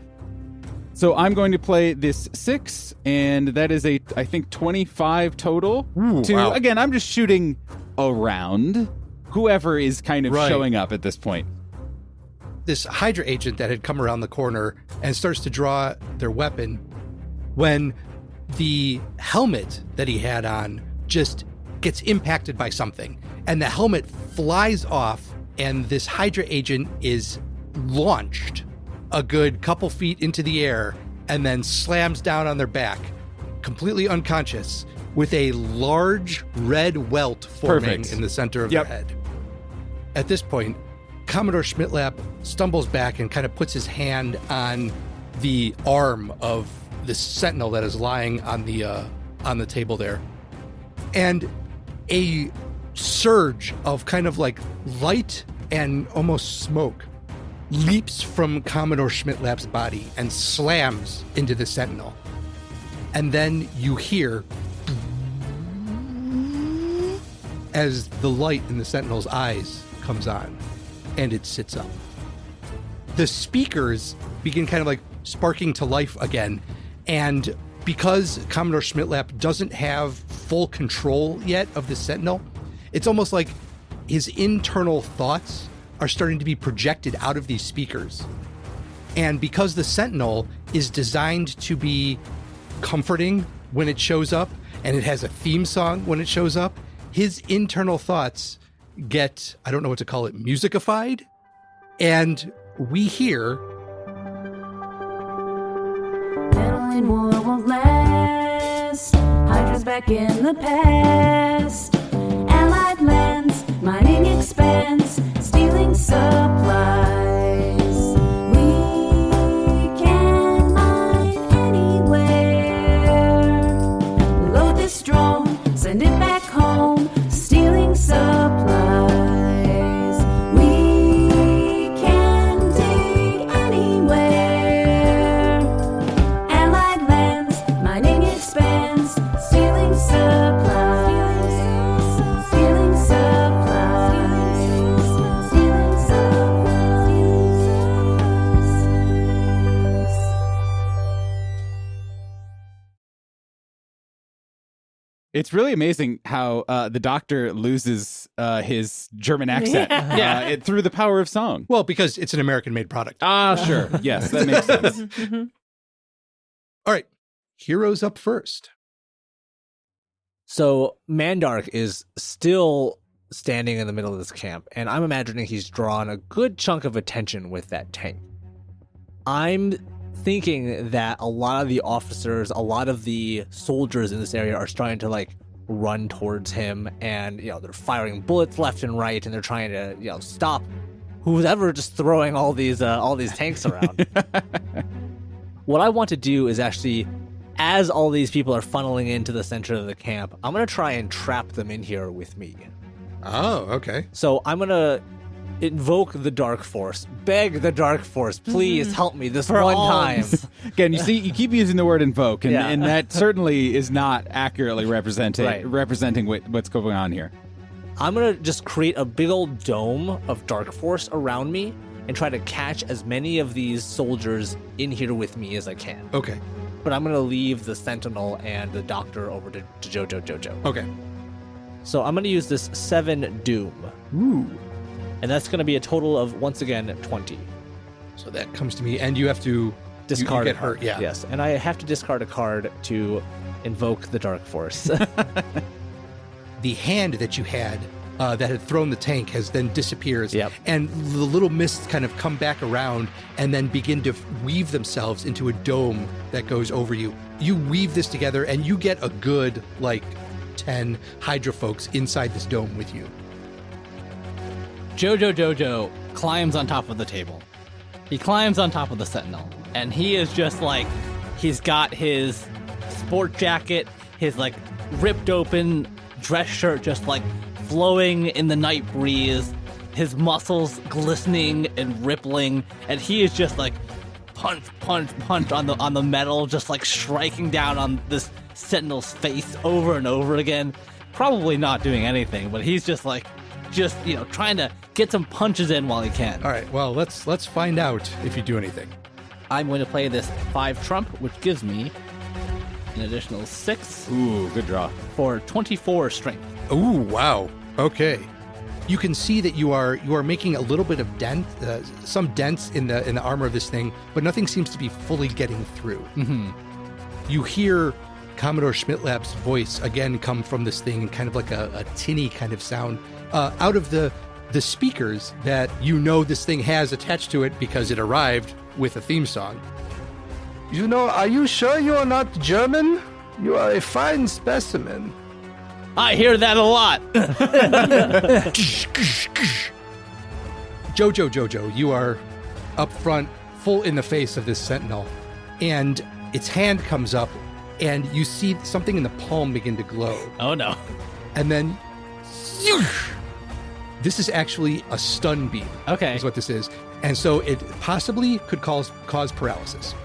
So I'm going to play this 6, and that is I think 25 total. Wow. Again, I'm just shooting around whoever is kind of Right. showing up at this point. This Hydra agent that had come around the corner and starts to draw their weapon when the helmet that he had on just gets impacted by something, and the helmet flies off, and this Hydra agent is launched a good couple feet into the air and then slams down on their back, completely unconscious, with a large red welt forming Perfect. in the center of Yep. their head. At this point, Commodore Schmitlap stumbles back and kind of puts his hand on the arm of the sentinel that is lying on the table there. And a surge of kind of like light and almost smoke leaps from Commodore Schmitlap's body and slams into the sentinel. And then you hear as the light in the sentinel's eyes comes on, and it sits up. The speakers begin kind of like sparking to life again, and because Commodore Schmitlap doesn't have full control yet of the sentinel, it's almost like his internal thoughts are starting to be projected out of these speakers. And because the sentinel is designed to be comforting when it shows up, and it has a theme song when it shows up, his internal thoughts get, I don't know what to call it, musicified. And we hear, Meddling war won't last. Hydra's back in the past. Allied lands, mining expanse, stealing supplies. We can mine anywhere. Load this drone, send it back home, stealing supplies. We can dig anywhere. Allied lands, mining expanse, stealing supplies. Stealing supplies. Stealing It's really amazing how the Doctor loses his German accent through the power of song. well, because it's an American-made product. Ah, sure. Yes, that makes sense. All right. Heroes up first. So Mandark is still standing in the middle of this camp, and I'm imagining he's drawn a good chunk of attention with that tank. I'm thinking that a lot of the officers, a lot of the soldiers in this area are starting to like run towards him, and they're firing bullets left and right, and they're trying to stop who's ever just throwing all these tanks around. What I want to do is actually, as all these people are funneling into the center of the camp, I'm going to try and trap them in here with me. Oh, okay. So I'm going to invoke the Dark Force, beg the Dark Force, please help me this one time. Again, you see, you keep using the word invoke, and that certainly is not accurately representing what's going on here. I'm going to just create a big old dome of Dark Force around me and try to catch as many of these soldiers in here with me as I can. Okay. But I'm going to leave the Sentinel and the Doctor over to Jojo. Okay. So I'm going to use this 7 Doom. Ooh. And that's going to be a total of, once again, 20. So that comes to me, and you have to Discard you a get card. hurt. Yeah. Yes, and I have to discard a card to invoke the Dark Force. The hand that you had that had thrown the tank then disappears. Yep. And the little mists kind of come back around and then begin to weave themselves into a dome that goes over you. You weave this together, and you get a good, 10 Hydra folks inside this dome with you. Jojo climbs on top of the table. He climbs on top of the Sentinel, and he is just he's got his sport jacket, his ripped open dress shirt just flowing in the night breeze, his muscles glistening and rippling, and he is just punch on the metal, just striking down on this Sentinel's face over and over again. Probably not doing anything, but he's just trying to get some punches in while he can. All right, well, let's find out if you do anything. I'm going to play this 5 trump, which gives me an additional 6 Ooh, good draw. for 24 strength. Ooh, wow. Okay. You can see that you are making a little bit of some dents in the armor of this thing, but nothing seems to be fully getting through. Mm-hmm. You hear Commodore Schmitlab's voice again come from this thing, kind of like a tinny kind of sound, out of the speakers that this thing has attached to it because it arrived with a theme song. Are you sure you are not German? You are a fine specimen. I hear that a lot. Jojo, you are up front, full in the face of this Sentinel, and its hand comes up, and you see something in the palm begin to glow. Oh no. And then this is actually a stun beam. Okay. Is what this is. And so it possibly could cause paralysis.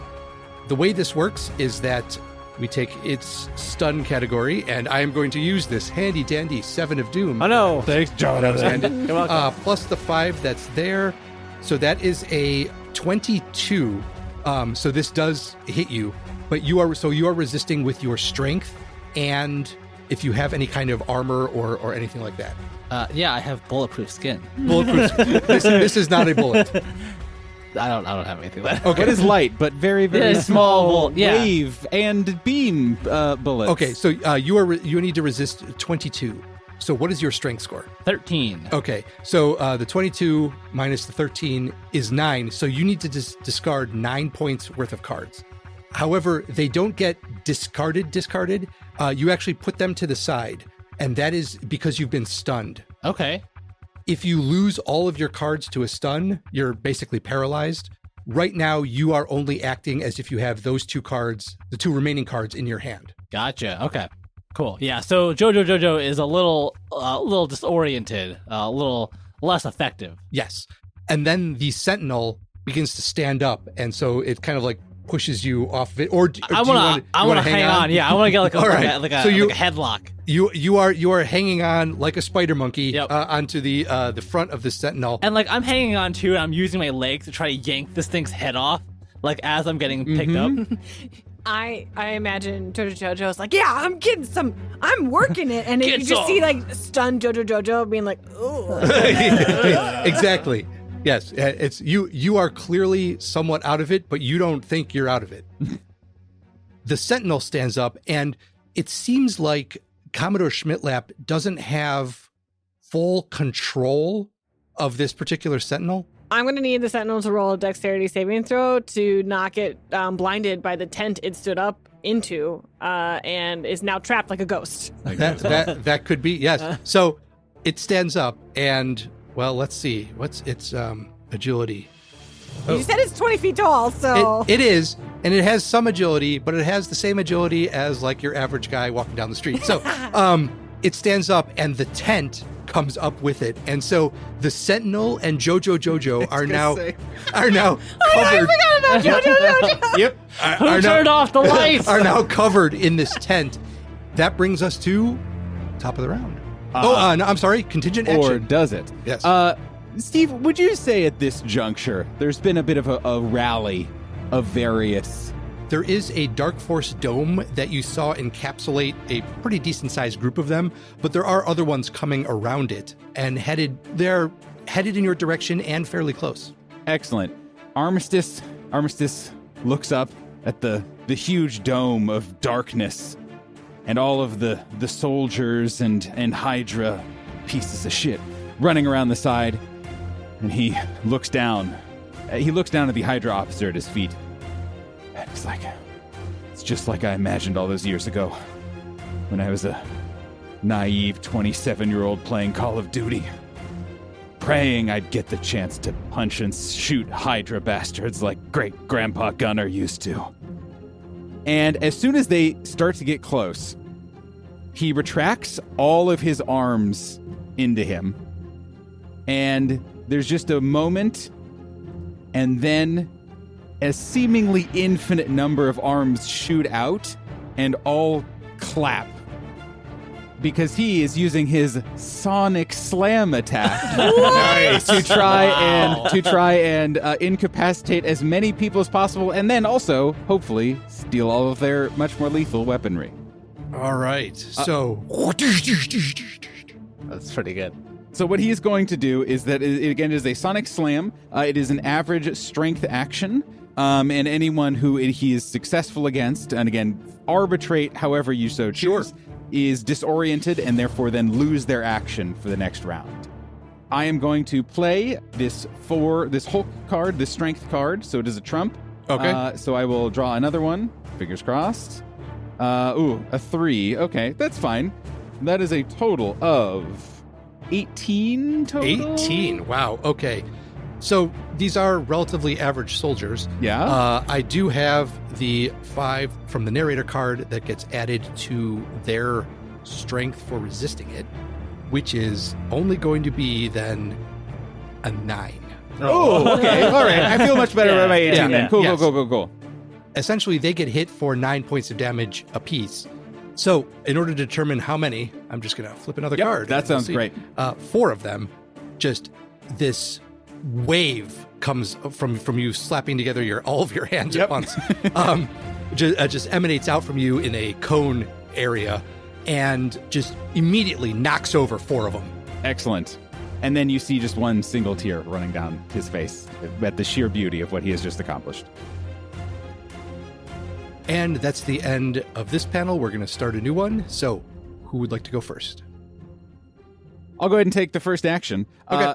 The way this works is that we take its stun category, and I am going to use this handy dandy 7 of Doom. Oh no. Thanks, John. You're welcome. Plus the 5 that's there. So that is a 22. So this does hit you, but you are resisting with your strength, and if you have any kind of armor or anything like that. Yeah, I have bulletproof skin. Bulletproof. this is not a bullet. I don't have anything left. Okay. What is light, but very, very Yeah, small yeah. wave and beam bullets. Okay, so you need to resist 22. So what is your strength score? 13. Okay, so the 22 minus the 13 is 9, so you need to discard 9 points worth of cards. However, they don't get discarded. You actually put them to the side, and that is because you've been stunned. Okay. If you lose all of your cards to a stun, you're basically paralyzed. Right now, you are only acting as if you have those 2 cards, the 2 remaining cards in your hand. Gotcha. Okay. Cool. Yeah. So Jojo is a little disoriented, a little less effective. Yes. And then the Sentinel begins to stand up, and so it kind of pushes you off of it. Or I want to hang on. Yeah, I want to get All right. like a headlock. You are hanging on like a spider monkey onto the front of the Sentinel. And I'm hanging on too, and I'm using my legs to try to yank this thing's head off, as I'm getting picked up. I imagine Jojo's I'm working it, and Get you just some. see stunned Jojo being ooh. Exactly. Yes, it's you are clearly somewhat out of it, but you don't think you're out of it. the Sentinel stands up, and it seems like Commodore Schmidtlap doesn't have full control of this particular Sentinel. I'm going to need the Sentinel to roll a dexterity saving throw to not get blinded by the tent it stood up into and is now trapped like a ghost. That could be, yes. So it stands up and, well, let's see. What's its agility? You said it's 20 feet tall, so... It is, and it has some agility, but it has the same agility as like your average guy walking down the street. So it stands up and the tent comes up with it. And so the Sentinel and Jojo are now covered. I forgot about Jojo. Yep. Who turned off the lights? Are now covered in this tent. That brings us to top of the round. No, I'm sorry, contingent action. Or does it? Yes. Steve, would you say at this juncture there's been a bit of a rally of various... There is a Dark Force dome that you saw encapsulate a pretty decent-sized group of them, but there are other ones coming around it and they're headed in your direction and fairly close. Excellent. Armistice looks up at the huge dome of darkness and all of the soldiers and Hydra pieces of shit running around the side, and he looks down. He looks down at the Hydra officer at his feet. And he's like, it's just like I imagined all those years ago when I was a naive 27-year-old playing Call of Duty, praying I'd get the chance to punch and shoot Hydra bastards like great-grandpa Gunner used to. And as soon as they start to get close, he retracts all of his arms into him. And there's just a moment, and then a seemingly infinite number of arms shoot out and all clap. Because he is using his Sonic Slam attack to try and incapacitate as many people as possible, and then also, hopefully, steal all of their much more lethal weaponry. All right. So That's pretty good. So what he is going to do is that it again is a Sonic Slam. It is an average strength action, and anyone who he is successful against, and again arbitrate however you so choose, is disoriented and therefore then lose their action for the next round. I am going to play this Hulk card, this strength card, so it is a trump. Okay. So I will draw another one. Fingers crossed. A 3. Okay, that's fine. That is a total of 18 total? 18. Wow. Okay. So these are relatively average soldiers. Yeah. I do have the 5 from the narrator card that gets added to their strength for resisting it, which is only going to be then a 9. Oh, okay. All right. I feel much better about my 18 then. Cool, Yes. cool. Essentially, they get hit for 9 points of damage apiece. So in order to determine how many, I'm just going to flip another card. That sounds great. 4 of them, just this wave comes from you slapping together all of your hands at once. Just emanates out from you in a cone area and just immediately knocks over 4 of them. Excellent. And then you see just one single tear running down his face at the sheer beauty of what he has just accomplished. And that's the end of this panel. We're going to start a new one. So who would like to go first? I'll go ahead and take the first action. Okay.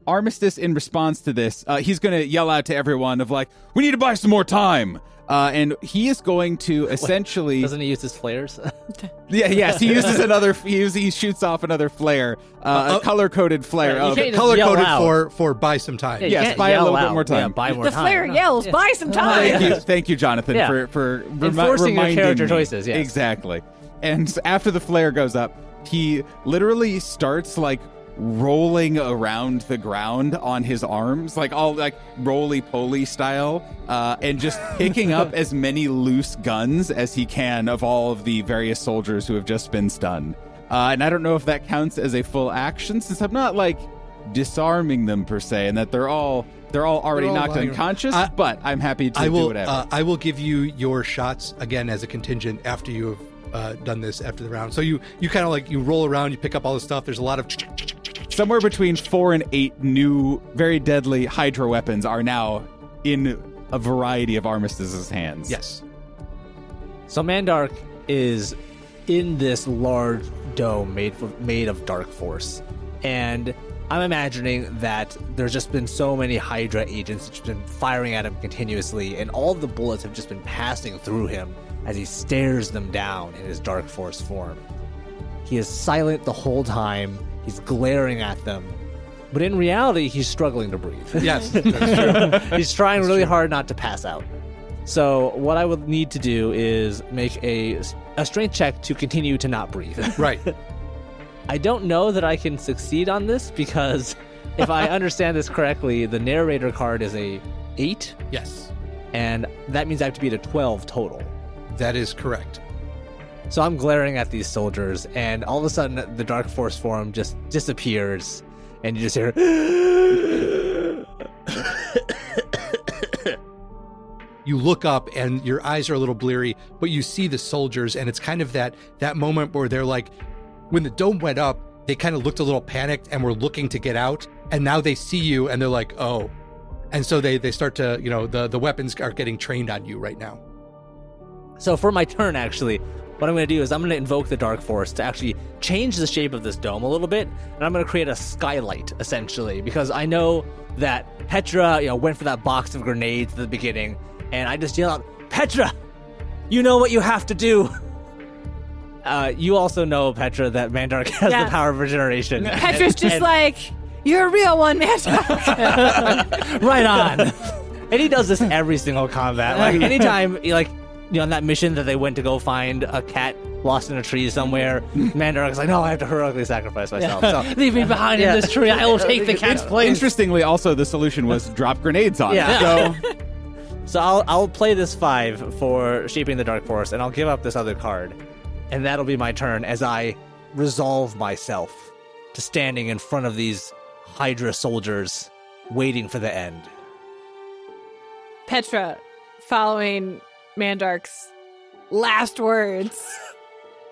Armistice, in response to this, he's going to yell out to everyone of like, we need to buy some more time. And he is going to essentially... Doesn't he use his flares? Yes, he uses another... He shoots off another flare, a color-coded flare. Right, you can't just Color-coded yell for buy some time. Yeah, you Yes, can't buy a yell little bit out. more time. Yeah, buy more The time. flare yells, buy some time. Thank you, Jonathan, Yeah. for Enforcing your reminding character me. choices, yes. Exactly. And after the flare goes up, he literally starts like rolling around the ground on his arms, like all like roly-poly style, and just picking up as many loose guns as he can of all of the various soldiers who have just been stunned. And I don't know if that counts as a full action, since I'm not like disarming them per se, and that they're all already knocked unconscious. But I'm happy to do whatever. I will give you your shots again as a contingent after you have done this after the round. So you kind of like you roll around, you pick up all the stuff. There's a lot of somewhere between 4 and 8 new, very deadly Hydra weapons are now in a variety of Armistice's hands. Yes. So Mandark is in this large dome made of dark force. And I'm imagining that there's just been so many Hydra agents that's been firing at him continuously, and all the bullets have just been passing through him as he stares them down in his dark force form. He is silent the whole time. He's glaring at them. But in reality, he's struggling to breathe. Yes, that's true. He's trying really hard not to pass out. So what I would need to do is make a strength check to continue to not breathe. Right. I don't know that I can succeed on this because if I understand this correctly, the narrator card is a 8. Yes, And that means I have to be at a 12 total. that is correct. So I'm glaring at these soldiers, and all of a sudden the dark force form just disappears, and you just hear... You look up and your eyes are a little bleary, but you see the soldiers, and it's kind of that moment where they're like, when the dome went up, they kind of looked a little panicked and were looking to get out, and now they see you and they're like, oh. And so they start to, the weapons are getting trained on you right now. So for my turn, actually, what I'm going to do is I'm going to invoke the Dark Force to actually change the shape of this dome a little bit, and I'm going to create a skylight, essentially, because I know that Petra, went for that box of grenades at the beginning, and I just yell out, Petra, you know what you have to do. You also know, Petra, that Mandark has the power of regeneration. Petra's just like, you're a real one, Mandark. Right on. And he does this every single combat. Like, anytime, on that mission that they went to go find a cat lost in a tree somewhere, Mandark's like, no, I have to heroically sacrifice myself. So, Leave me behind in this tree. I will take the cat's place. Interestingly, also, the solution was drop grenades on Yeah. it. So So I'll play this 5 for Shaping the Dark Force, and I'll give up this other card. And that'll be my turn as I resolve myself to standing in front of these Hydra soldiers, waiting for the end. Petra, following Mandark's last words,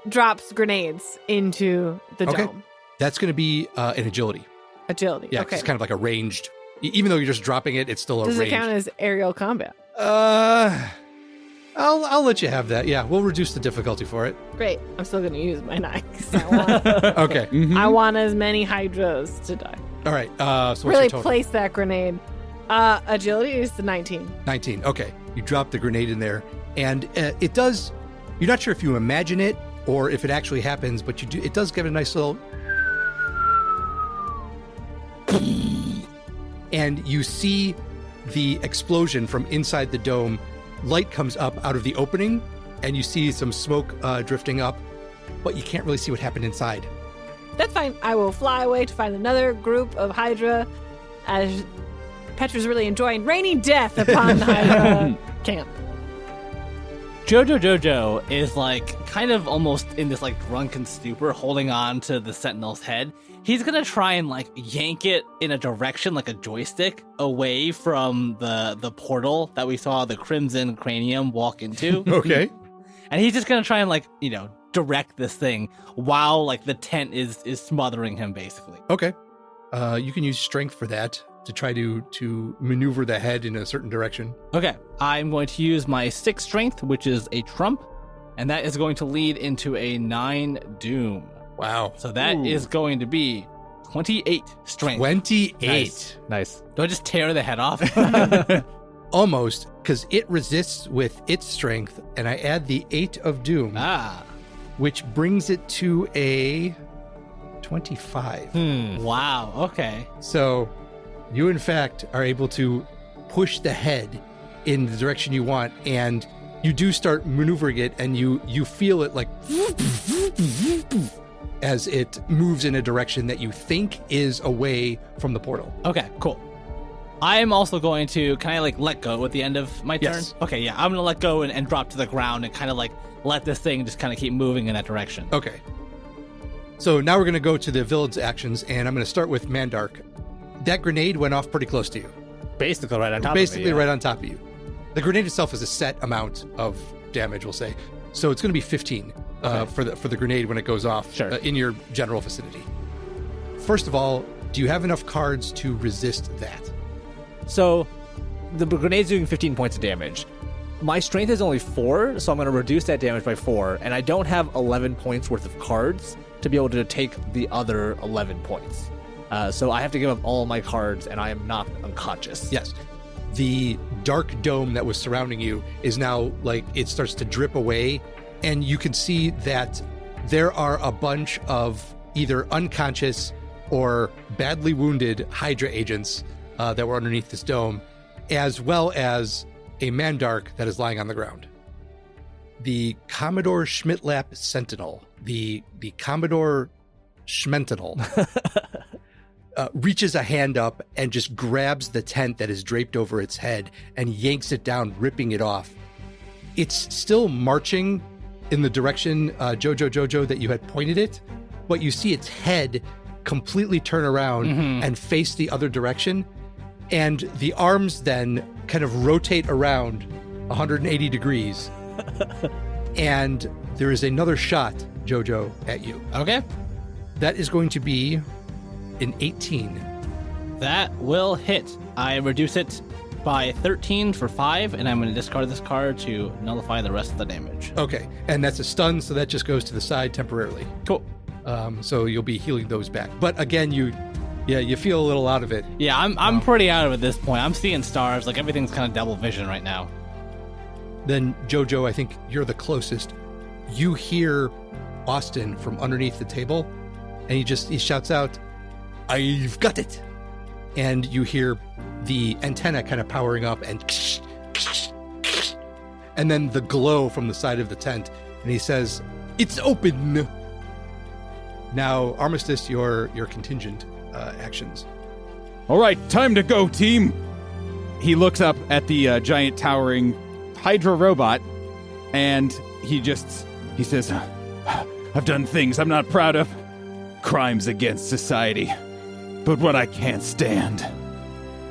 drops grenades into the Okay. dome. That's going to be an agility. Agility. Yeah, 'cause okay. it's kind of like a ranged, even though you're just dropping it, it's still a Does range. it count as aerial combat? I'll let you have that. Yeah, we'll reduce the difficulty for it. Great. I'm still going to use my knife. 'Cause I want, Okay. I want as many Hydras to die. All right. So what's Really your total? place that grenade. Agility is the 19. 19. Okay. You drop the grenade in there, and it does. You're not sure if you imagine it or if it actually happens, but you do. It does give a nice little. And you see the explosion from inside the dome. Light comes up out of the opening, and you see some smoke drifting up, but you can't really see what happened inside. That's fine. I will fly away to find another group of Hydra as Petra's really enjoying raining death upon the Hydra camp. Jojo is kind of almost in this drunken stupor, holding on to the Sentinel's head. He's gonna try and yank it in a direction like a joystick away from the portal that we saw the Crimson Cranium walk into. Okay. And he's just gonna try and direct this thing while the tent is smothering him basically. Okay. You can use strength for that to try to maneuver the head in a certain direction. Okay, I'm going to use my 6 strength, which is a trump, and that is going to lead into a 9 doom. Wow. So that is going to be 28 strength. 28. Nice. Do I just tear the head off? Almost, because it resists with its strength, and I add the 8 of doom, which brings it to a 25. Wow, okay. So you, in fact, are able to push the head in the direction you want, and you do start maneuvering it, and you feel it as it moves in a direction that you think is away from the portal. Okay, cool. I am also going to, can I let go at the end of my turn? Yes. Okay, yeah, I'm going to let go and drop to the ground and kind of let this thing just kind of keep moving in that direction. Okay. So now we're going to go to the villain's actions, and I'm going to start with Mandark. That grenade went off pretty close to you. Basically right on top Basically of me. right on top of you. The grenade itself is a set amount of damage, we'll say. So it's going to be 15 for the grenade when it goes off in your general vicinity. First of all, do you have enough cards to resist that? So the grenade's doing 15 points of damage. my strength is only 4, so I'm going to reduce that damage by 4, and I don't have 11 points worth of cards to be able to take the other 11 points. So I have to give up all my cards, and I am not unconscious. Yes. The dark dome that was surrounding you is now like it starts to drip away, and you can see that there are a bunch of either unconscious or badly wounded Hydra agents that were underneath this dome, as well as a Mandark that is lying on the ground. The Commodore Schmidtlap Sentinel, the Commodore Schmentinel, reaches a hand up and just grabs the tent that is draped over its head and yanks it down, ripping it off. It's still marching in the direction, Jojo, that you had pointed it, but you see its head completely turn around and face the other direction. And the arms then kind of rotate around 180 degrees. And there is another shot, Jojo, at you. Okay. That is going to be an 18. That will hit. I reduce it by 13 for 5, and I'm going to discard this card to nullify the rest of the damage. Okay, and that's a stun, so that just goes to the side temporarily. Cool. So you'll be healing those back. But again, you feel a little out of it. Yeah, I'm pretty out of it at this point. I'm seeing stars. Like, everything's kind of double vision right now. Then, Jojo, I think you're the closest. You hear Austin from underneath the table, and he shouts out, "I've got it!" And you hear the antenna kind of powering up, and then the glow from the side of the tent, and he says, "It's open!" Now, Armistice, your contingent actions. All right, time to go, team. He looks up at the giant towering Hydra robot, and he says, "I've done things I'm not proud of. Crimes against society. But what I can't stand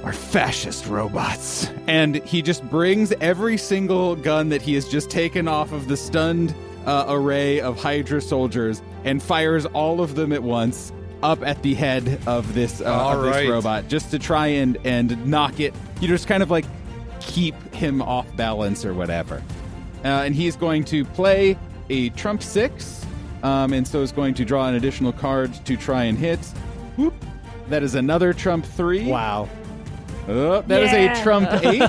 are fascist robots." And he just brings every single gun that he has just taken off of the stunned array of Hydra soldiers and fires all of them at once up at the head of this robot, just to try and knock it. You just kind of like keep him off balance or whatever. And he's going to play a Trump 6, and so is going to draw an additional card to try and hit. Whoop. That is another Trump 3. Wow. That is a Trump 8.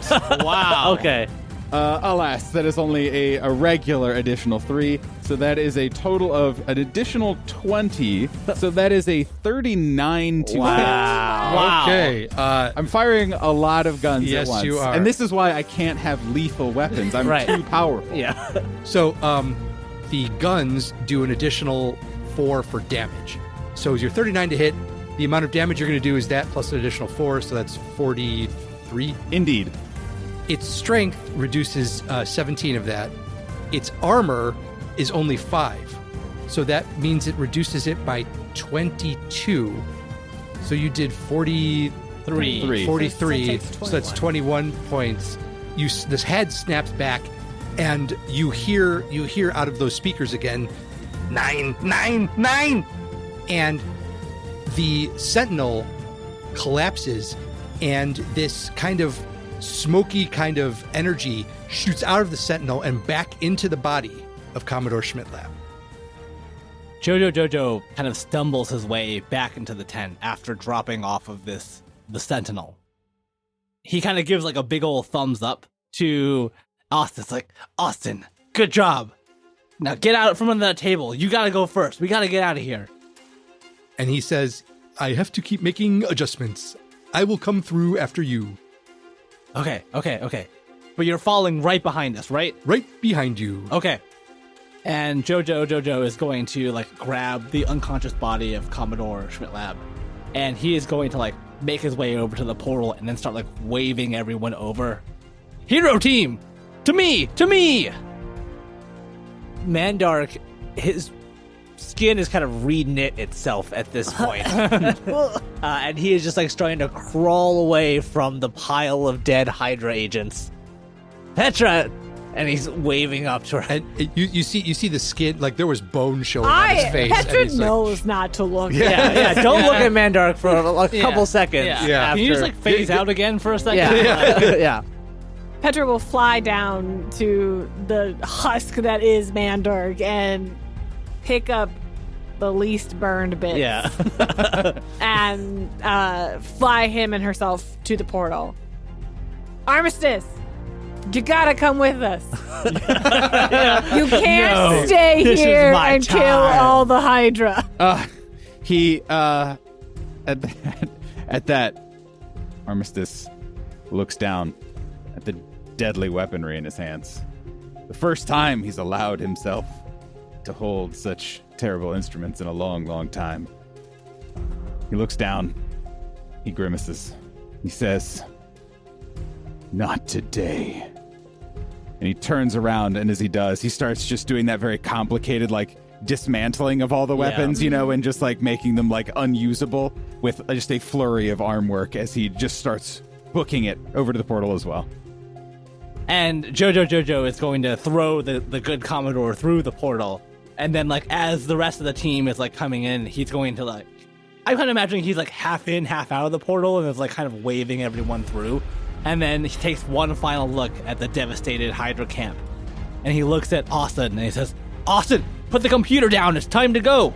Wow. Okay. Alas, that is only a regular additional 3. So that is a total of an additional 20. So that is a 39 to hit. Wow. Okay. I'm firing a lot of guns Yes, at once. you are. And this is why I can't have lethal weapons. I'm Right. too powerful. Yeah. So the guns do an additional 4 for damage. So your 39 to hit, the amount of damage you're going to do is that plus an additional 4, so that's 43. Indeed. Its strength reduces 17 of that. Its armor is only 5. So that means it reduces it by 22. So you did 43. So that's 21 points. This head snaps back, and you hear out of those speakers again, 9, 9, 9! And the Sentinel collapses, and this kind of smoky kind of energy shoots out of the Sentinel and back into the body of Commodore Schmidtlap. Jojo kind of stumbles his way back into the tent after dropping off of the Sentinel. He kind of gives like a big old thumbs up to Austin. It's like, "Austin, good job. Now get out from under that table. You gotta go first. We gotta get out of here." And he says, "I have to keep making adjustments. I will come through after you." Okay. But you're falling right behind us, right? Right behind you. Okay. And Jojo is going to like grab the unconscious body of Commodore Schmidtlap, and he is going to like make his way over to the portal and then start like waving everyone over. "Hero team, to me! Mandark, his skin is kind of re-knit itself at this point. And he is just like starting to crawl away from the pile of dead Hydra agents. "Petra!" And he's waving up to her. And you see the skin, like there was bone showing on his face. and Petra he's like, knows not to look. Yeah, don't look at Mandark for a couple seconds. Yeah. Yeah. Can you just like phase out again for a second? Yeah. Yeah. Petra will fly down to the husk that is Mandorg and pick up the least burned bits. Yeah. And fly him and herself to the portal. Armistice, you gotta come with us. You can't stay this is here my and kill time. all the Hydra. At that, Armistice looks down at the deadly weaponry in his hands. The first time he's allowed himself to hold such terrible instruments in a long, long time. He looks down. He grimaces. He says, "Not today." And he turns around, and as he does, he starts just doing that very complicated, like, dismantling of all the weapons, and just, like, making them, like, unusable with just a flurry of arm work as he just starts booking it over to the portal as well. And Jojo is going to throw the good Commodore through the portal. And then, like, as the rest of the team is, like, coming in, he's going to, like... I'm kind of imagining he's, like, half in, half out of the portal and is, like, kind of waving everyone through. And then he takes one final look at the devastated Hydra camp. And he looks at Austin and he says, "Austin, put the computer down. It's time to go."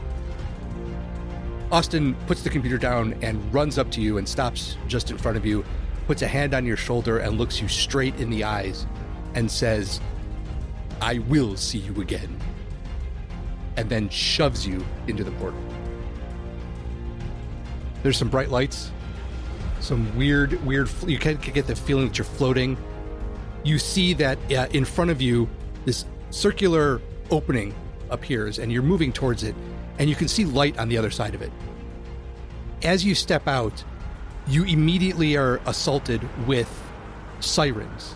Austin puts the computer down and runs up to you and stops just in front of you, puts a hand on your shoulder and looks you straight in the eyes and says, "I will see you again." And then shoves you into the portal. There's some bright lights, some weird, you can get the feeling that you're floating. You see that in front of you, this circular opening appears and you're moving towards it, and you can see light on the other side of it. As you step out, you immediately are assaulted with sirens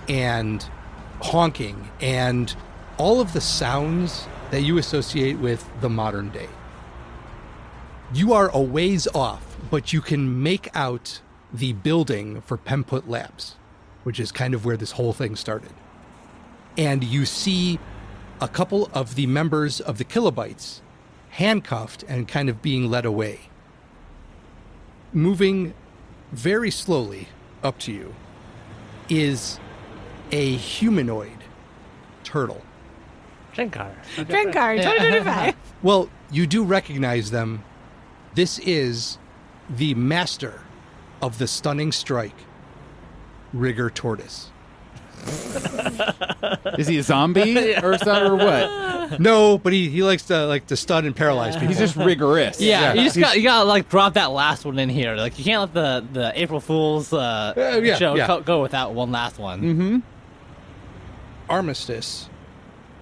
and honking and all of the sounds that you associate with the modern day. You are a ways off, but you can make out the building for Pemput Labs, which is kind of where this whole thing started. And you see a couple of the members of the Kilobytes handcuffed and kind of being led away. Moving very slowly up to you is a humanoid turtle. Drenkar. Drenkar, 2025. Well, you do recognize them. This is the master of the stunning strike, Rigger Tortoise. Is he a zombie or what? No, but he likes to stun and paralyze people. He's just rigorous. Yeah, you gotta like drop that last one in here. Like you can't let the April Fool's show go without one last one. Mm-hmm. Armistice,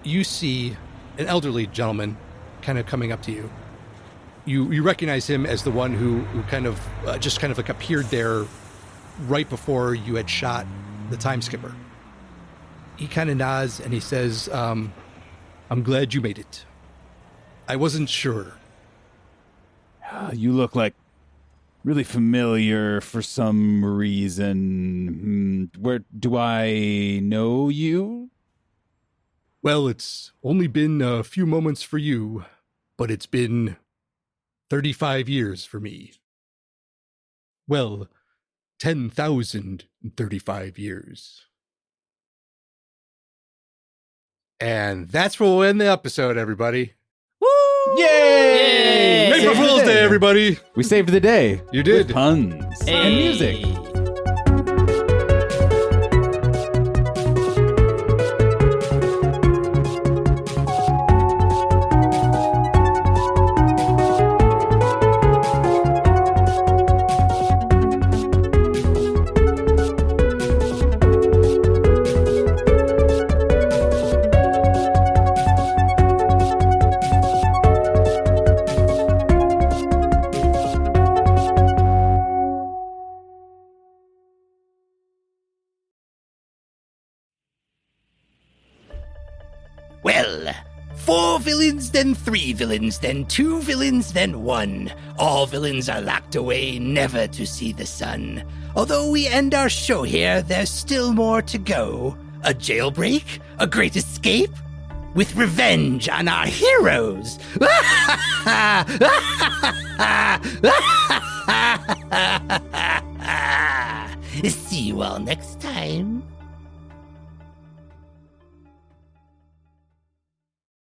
you see an elderly gentleman kind of coming up to you. You recognize him as the one who kind of just kind of like appeared there right before you had shot the time skipper. He kind of nods and he says, "I'm glad you made it. I wasn't sure." You look like really familiar for some reason. Where do I know you? Well, it's only been a few moments for you, but it's been 35 years for me. Well, 10,035 years. And that's where we'll end the episode, everybody. Woo! Yay! April Fool's Day, everybody! We saved the day. You did. With puns and music. Well, 4 villains, then 3 villains, then 2 villains, then 1. All villains are locked away, never to see the sun. Although we end our show here, there's still more to go. A jailbreak? A great escape? With revenge on our heroes! See you all next time.